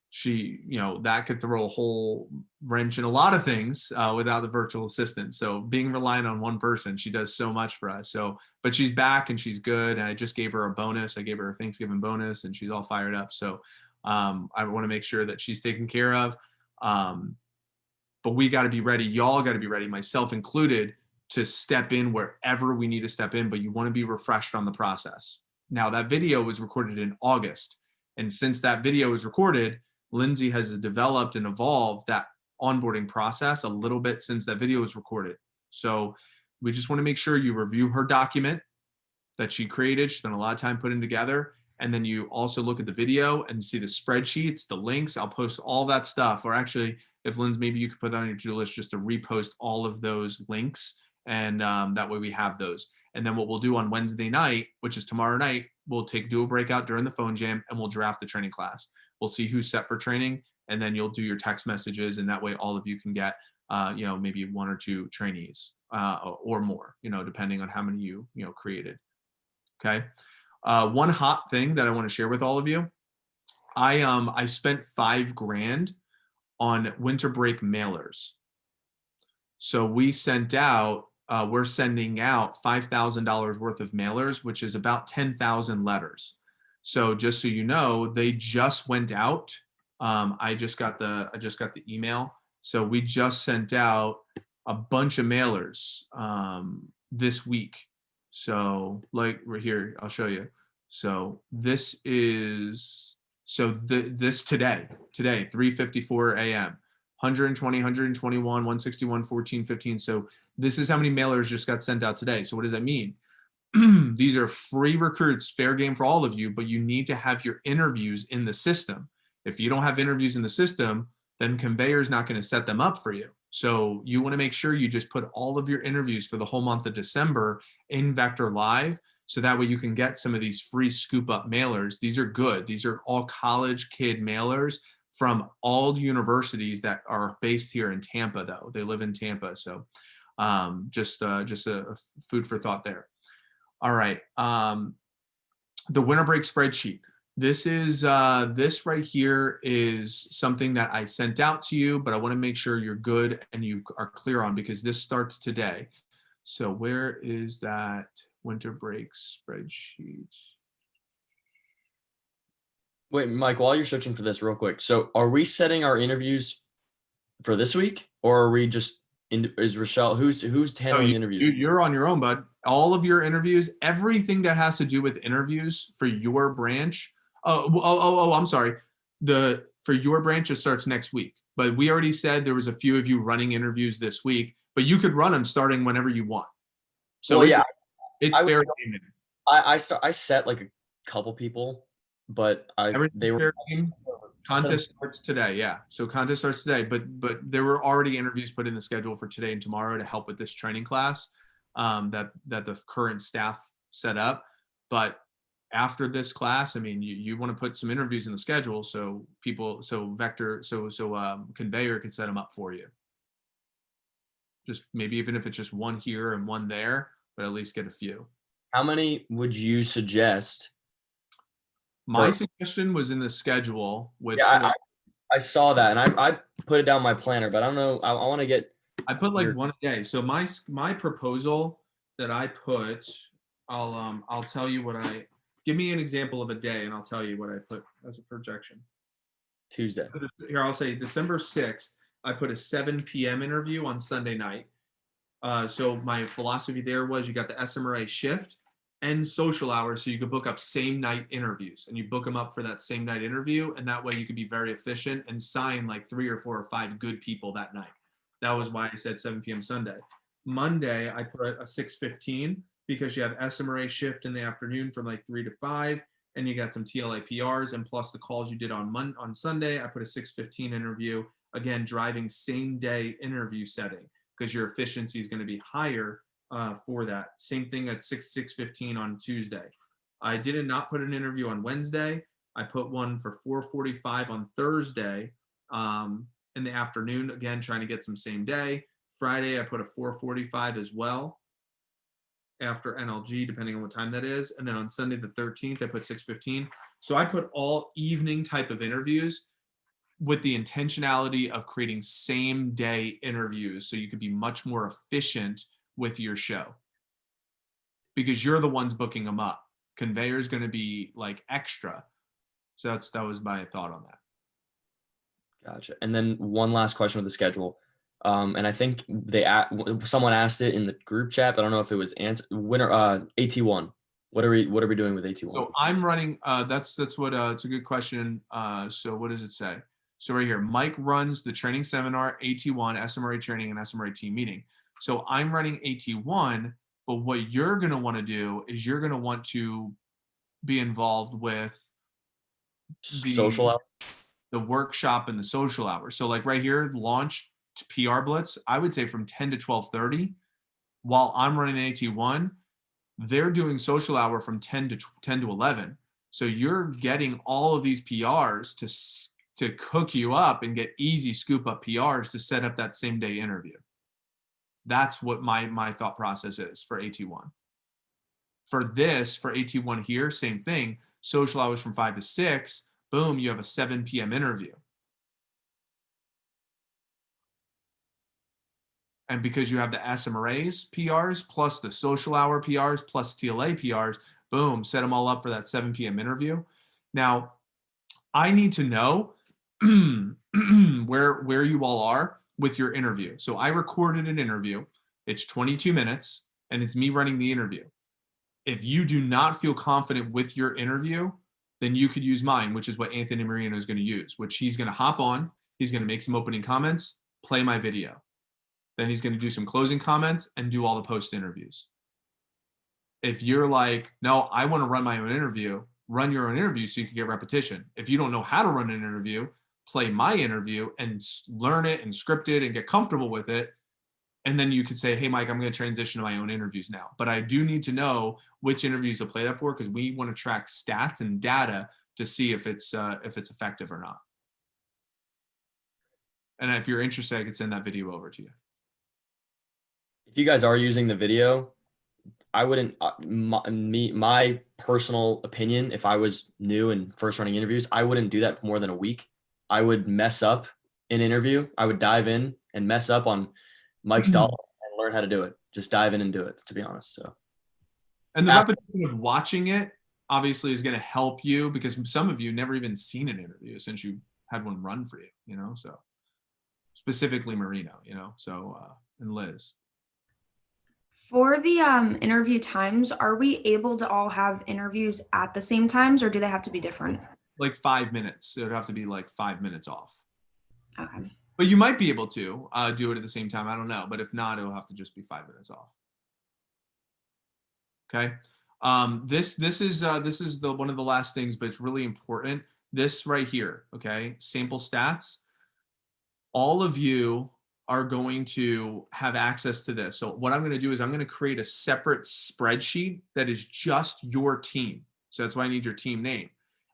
she, that could throw a whole wrench in a lot of things without the virtual assistant. So being reliant on one person, she does so much for us. So, but she's back and she's good. And I just gave her a bonus. I gave her a Thanksgiving bonus and she's all fired up. So I want to make sure that she's taken care of. But we got to be ready. Y'all got to be ready, myself included, to step in wherever we need to step in, but you want to be refreshed on the process. Now that video was recorded in August. And since that video was recorded, Lindsay has developed and evolved that onboarding process a little bit since that video was recorded. So we just want to make sure you review her document that she created. She spent a lot of time putting together. And then you also look at the video and see the spreadsheets, the links. I'll post all that stuff. Or actually, if Lindsay, maybe you could put that on your to-do list just to repost all of those links. And that way we have those. And then what we'll do on Wednesday night, which is tomorrow night, we'll do a breakout during the phone jam and we'll draft the training class. We'll see who's set for training, and then you'll do your text messages, and that way all of you can get, maybe 1 or 2 trainees or more, depending on how many you created. Okay. One hot thing that I want to share with all of you, I spent $5,000 on winter break mailers. So we sent out, we're sending out $5,000 worth of mailers, which is about 10,000 letters. So just so you know, they just went out. I just got the email. So we just sent out a bunch of mailers this week. So like we're here, I'll show you. So this is this today, 3:54 a.m. 120, 121, 161, 14, 15. So this is how many mailers just got sent out today. So what does that mean? These are free recruits, fair game for all of you, but you need to have your interviews in the system. If you don't have interviews in the system, then Conveyor's not going to set them up for you. So you want to make sure you just put all of your interviews for the whole month of December in Vector Live. So that way you can get some of these free scoop up mailers. These are good. These are all college kid mailers from all universities that are based here in Tampa, though. They live in Tampa. So just a food for thought there. All right. The winter break spreadsheet. This is this right here is something that I sent out to you, but I want to make sure you're good and you are clear on, because this starts today. So where is that winter break spreadsheet? Wait, Mike, while you're searching for this real quick. So are we setting our interviews for this week, or are we just is Rochelle who's handling interviews? You're on your own, bud. All of your interviews, everything that has to do with interviews for your branch. I'm sorry. For your branch, it starts next week. But we already said there was a few of you running interviews this week, but you could run them starting whenever you want. So Well, yeah, it's fair game. I set like a couple people, but they were fair game. Contest starts today, yeah. So contest starts today, but there were already interviews put in the schedule for today and tomorrow to help with this training class that the current staff set up. But after this class, I mean, you want to put some interviews in the schedule so Conveyor can set them up for you. Just maybe even if it's just one here and one there, but at least get a few. How many would you suggest? My suggestion was in the schedule, which I saw that and I put it down my planner, but I don't know. I want to get. I put like one a day. So my proposal that I put, I'll tell you what give me an example of a day and I'll tell you what I put as a projection. Tuesday. Here, I'll say December 6th, I put a 7 p.m. interview on Sunday night. So my philosophy there was you got the SMRA shift and social hours, so you could book up same night interviews, and you book them up for that same night interview, and that way you could be very efficient and sign like 3 or 4 or 5 good people that night. That was why I said 7 p.m. Sunday. Monday, I put a 6:15 because you have SMRA shift in the afternoon from like 3 to 5, and you got some TLA PRs, and plus the calls you did on Sunday, I put a 6:15 interview, again, driving same day interview setting because your efficiency is going to be higher for that. Same thing at 6:15 on Tuesday. I did not put an interview on Wednesday. I put one for 4:45 on Thursday in the afternoon, again, trying to get some same day. Friday, I put a 4:45 as well after NLG, depending on what time that is. And then on Sunday the 13th, I put 6:15. So I put all evening type of interviews with the intentionality of creating same day interviews so you could be much more efficient with your show because you're the ones booking them up. Conveyor is going to be like extra. So that was my thought on that. Gotcha. And then one last question with the schedule. And I think someone asked it in the group chat, but I don't know if it was winner AT1. What are we doing with AT1? So I'm running that's what it's a good question. So what does it say? So right here, Mike runs the training seminar, AT1, SMRA training, and SMRA team meeting. So I'm running AT1, but what you're going to want to do is you're going to want to be involved with the workshop and the social hours. So like right here, launch to PR Blitz, I would say from 10 to 12:30. While I'm running AT1, they're doing social hour from 10 to 11. So you're getting all of these PRs to cook you up and get easy scoop up PRs to set up that same day interview. That's what my thought process is for AT1. For AT1 here, same thing. Social hours from 5 to 6. Boom, you have a 7 p.m. interview. And because you have the SMRAs PRs plus the social hour PRs plus TLA PRs, boom, set them all up for that 7 p.m. interview. Now, I need to know where you all are with your interview. So I recorded an interview. It's 22 minutes, and it's me running the interview. If you do not feel confident with your interview, then you could use mine, which is what Anthony Marino is going to use, which he's going to hop on. He's going to make some opening comments, play my video. Then he's going to do some closing comments and do all the post interviews. If you're like, no, I want to run my own interview, run your own interview so you can get repetition. If you don't know how to run an interview, play my interview and learn it and script it and get comfortable with it. And then you could say, hey, Mike, I'm going to transition to my own interviews now. But I do need to know which interviews to play that for because we want to track stats and data to see if it's effective or not. And if you're interested, I could send that video over to you. If you guys are using the video, I wouldn't, my personal opinion, if I was new and first running interviews, I wouldn't do that for more than a week. I would mess up an interview. I would dive in and mess up on Mike's dollar and learn how to do it. just dive in and do it, to be honest. So, and the repetition of watching it obviously is going to help you, because some of you never even seen an interview since you had one run for you, you know, so specifically Marino, you know, so, and Liz. For the interview times, are we able to all have interviews at the same times, or do they have to be different? Like 5 minutes. It would have to be like 5 minutes off. Okay. But you might be able to do it at the same time. I don't know. But if not, it'll have to just be 5 minutes off. Okay. This is the one of the last things, but it's really important. This right here. Okay. Sample stats. All of you are going to have access to this. So what I'm going to do is I'm going to create a separate spreadsheet that is just your team. So that's why I need your team name.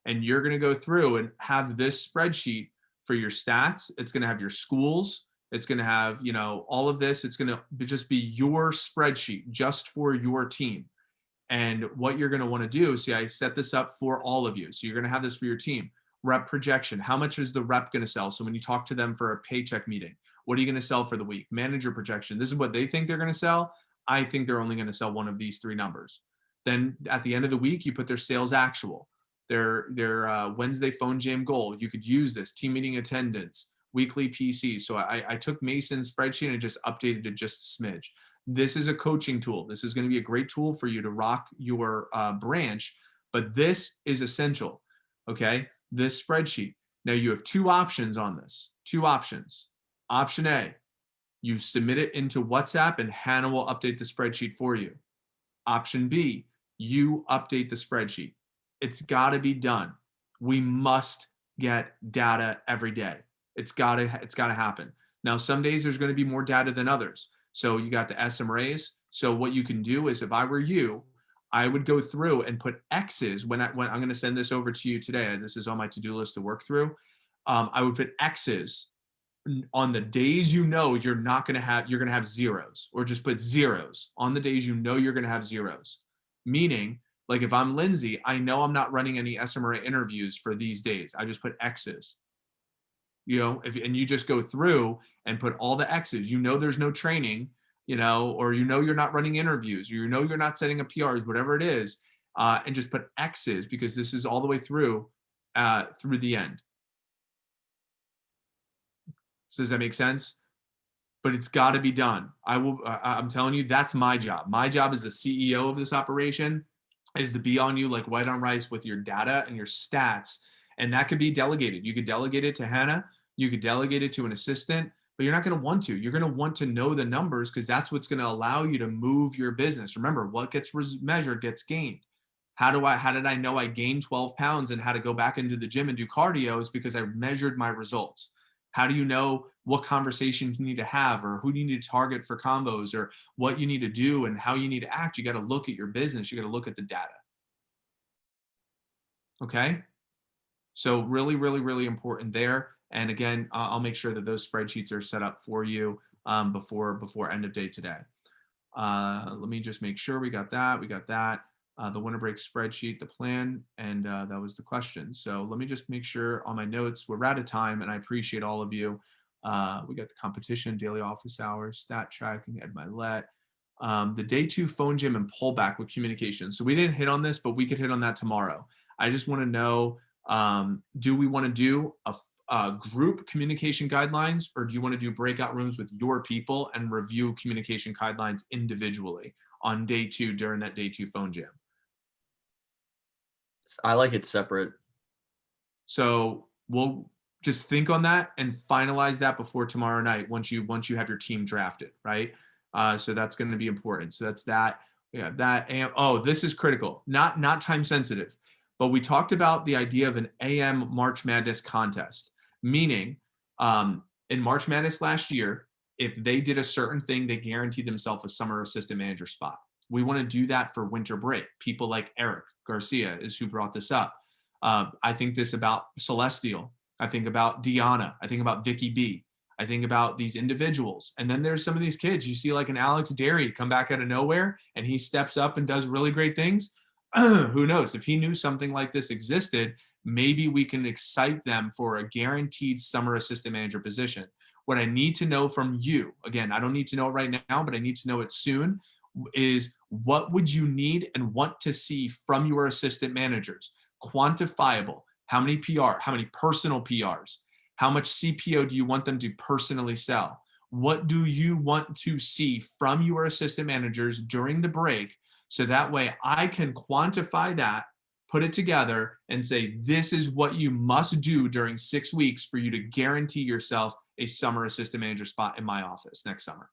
And you're going to go through and have this spreadsheet for your stats. It's going to have your schools. It's going to have, you know, all of this. It's going to just be your spreadsheet just for your team. And what you're going to want to do, see, I set this up for all of you. So you're going to have this for your team. Rep projection. How much is the rep going to sell? So when you talk to them for a paycheck meeting, what are you going to sell for the week? Manager projection. This is what they think they're going to sell. I think they're only going to sell one of these 3 numbers. Then at the end of the week, you put their sales actual, their Wednesday phone jam goal. You could use this, team meeting attendance, weekly PC. So I took Mason's spreadsheet and just updated it just a smidge. This is a coaching tool. This is going to be a great tool for you to rock your branch, but this is essential. Okay. This spreadsheet. Now you have 2 options on this, 2 options. Option A, you submit it into WhatsApp and Hannah will update the spreadsheet for you. Option B, you update the spreadsheet. It's got to be done. We must get data every day. It's got to happen. Now, some days there's going to be more data than others. So you got the SMRAs. So what you can do is, if I were you, I would go through and put X's when I'm going to send this over to you today. This is on my to-do list to work through. I would put X's on the days you know you're going to have zeros, or just put zeros on the days you know you're going to have zeros. Meaning, like if I'm Lindsay, I know I'm not running any SMRA interviews for these days. I just put X's. You know, and you just go through and put all the X's. You know there's no training, you know, or you know you're not running interviews, or you know you're not setting up PRs, whatever it is, and just put X's, because this is all the way through the end. So does that make sense? But it's got to be done. I'm telling you, that's my job. My job as the CEO of this operation is to be on you like white on rice with your data and your stats. And that could be delegated. You could delegate it to Hannah. You could delegate it to an assistant, but you're not going to want to. You're going to want to know the numbers, because that's what's going to allow you to move your business. Remember, what gets measured gets gained. How did I know I gained 12 pounds and how to go back into the gym and do cardio? Is because I measured my results. How do you know what conversations you need to have, or who do you need to target for combos, or what you need to do and how you need to act? You got to look at your business. You got to look at the data. Okay. So really, really, really important there. And again, I'll make sure that those spreadsheets are set up for you before end of day today. Let me just make sure we got that. The winter break spreadsheet, the plan, and that was the question. So let me just make sure on my notes, we're out of time, and I appreciate all of you. We got the competition, daily office hours, stat tracking, Ed Mylett, the day 2 phone gym and pullback with communication. So we didn't hit on this, but we could hit on that tomorrow. I just want to know, do we want to do a group communication guidelines, or do you want to do breakout rooms with your people and review communication guidelines individually on day 2 during that day 2 phone jam? I like it separate. So we'll just think on that and finalize that before tomorrow night, once you have your team drafted, right? So that's going to be important. So that's that. Yeah, that. And, oh, this is critical. Not time sensitive, but we talked about the idea of an AM March Madness contest, meaning in March Madness last year, if they did a certain thing, they guaranteed themselves a summer assistant manager spot. We want to do that for winter break. People like Eric Garcia is who brought this up. I think this about Celestial. I think about Deanna. I think about Vicky B. I think about these individuals. And then there's some of these kids. You see like an Alex Derry come back out of nowhere and he steps up and does really great things. Who knows? If he knew something like this existed, maybe we can excite them for a guaranteed summer assistant manager position. What I need to know from you, again, I don't need to know it right now, but I need to know it soon, is what would you need and want to see from your assistant managers? Quantifiable. How many PR? How many personal PRs? How much CPO do you want them to personally sell? What do you want to see from your assistant managers during the break? So that way I can quantify that, put it together, and say, this is what you must do during 6 weeks for you to guarantee yourself a summer assistant manager spot in my office next summer.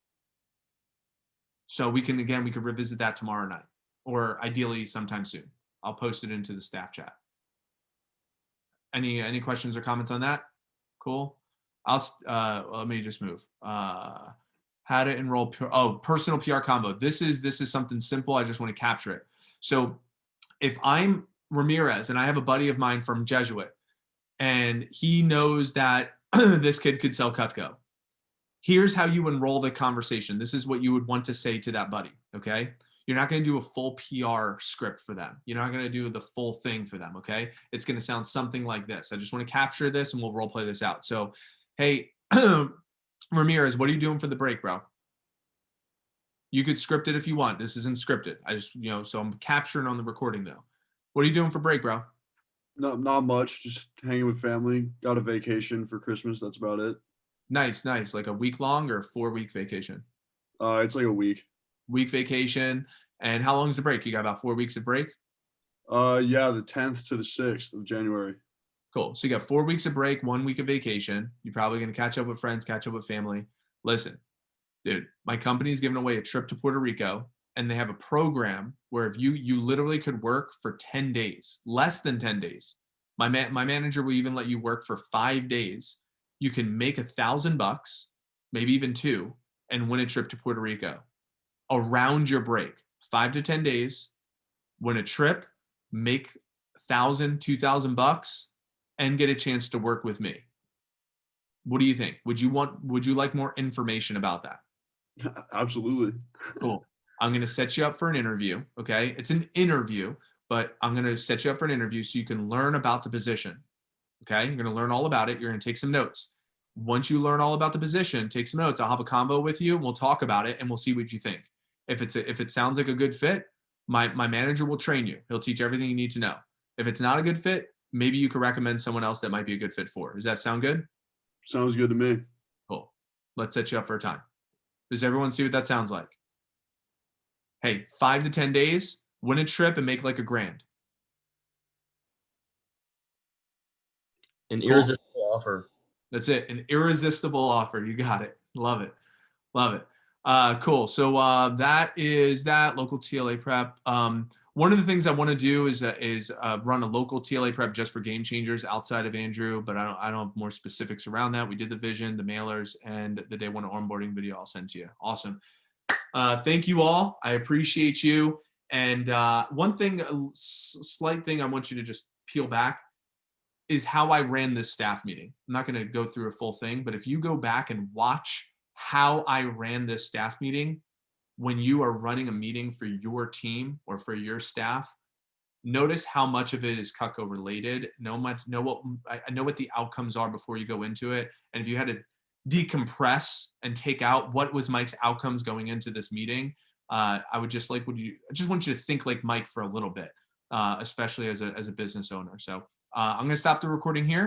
So we can revisit that tomorrow night, or ideally sometime soon. I'll post it into the staff chat. Any questions or comments on that? Cool. Let me just move. How to enroll, personal PR combo. This is something simple. I just want to capture it. So if I'm Ramirez and I have a buddy of mine from Jesuit and he knows that this kid could sell Cutco, here's how you enroll the conversation. This is what you would want to say to that buddy, okay? You're not going to do a full PR script for them. You're not going to do the full thing for them, okay? It's going to sound something like this. I just want to capture this and we'll role play this out. So, hey, Ramirez, what are you doing for the break, bro? You could script it if you want. This isn't scripted. I just, so I'm capturing on the recording though. What are you doing for break, bro? No, not much. Just hanging with family. Got a vacation for Christmas. That's about it. Nice. Like a week long or 4-week vacation? It's like a week. Week vacation. And how long is the break? You got about 4 weeks of break? Yeah, the 10th to the 6th of January. Cool. So you got 4 weeks of break, 1 week of vacation. You're probably going to catch up with friends, catch up with family. Listen, dude, my company's giving away a trip to Puerto Rico, and they have a program where if you literally could work for 10 days, less than 10 days. My manager will even let you work for 5 days. You can make $1,000, maybe even 2, and win a trip to Puerto Rico around your break. 5 to 10 days, win a trip, make $1,000, $2,000, and get a chance to work with me. What do you think? Would you like more information about that? Absolutely. Cool. I'm going to set you up for an interview. Okay. It's an interview, but I'm going to set you up for an interview so you can learn about the position. Okay. You're going to learn all about it. You're going to take some notes. Once you learn all about the position, take some notes. I'll have a convo with you and we'll talk about it and we'll see what you think. If it sounds like a good fit, my manager will train you. He'll teach everything you need to know. If it's not a good fit, maybe you could recommend someone else that might be a good fit for. Does that sound good? Sounds good to me. Cool. Let's set you up for a time. Does everyone see what that sounds like? Hey, 5 to 10 days, win a trip and make like $1,000. An irresistible offer. That's it. An irresistible offer. You got it. Love it. Love it. Cool. So that is that local TLA prep. One of the things I want to do is run a local TLA prep just for game changers outside of Andrew, but I don't have more specifics around that. We did the vision, the mailers, and the day one onboarding video I'll send to you. Awesome. Thank you all. I appreciate you. And one thing, a slight thing I want you to just peel back is how I ran this staff meeting. I'm not going to go through a full thing, but if you go back and watch how I ran this staff meeting, when you are running a meeting for your team or for your staff, notice how much of it is Cutco related. I know what the outcomes are before you go into it. And if you had to decompress and take out what was Mike's outcomes going into this meeting, I just want you to think like Mike for a little bit, especially as a business owner. So I'm going to stop the recording here.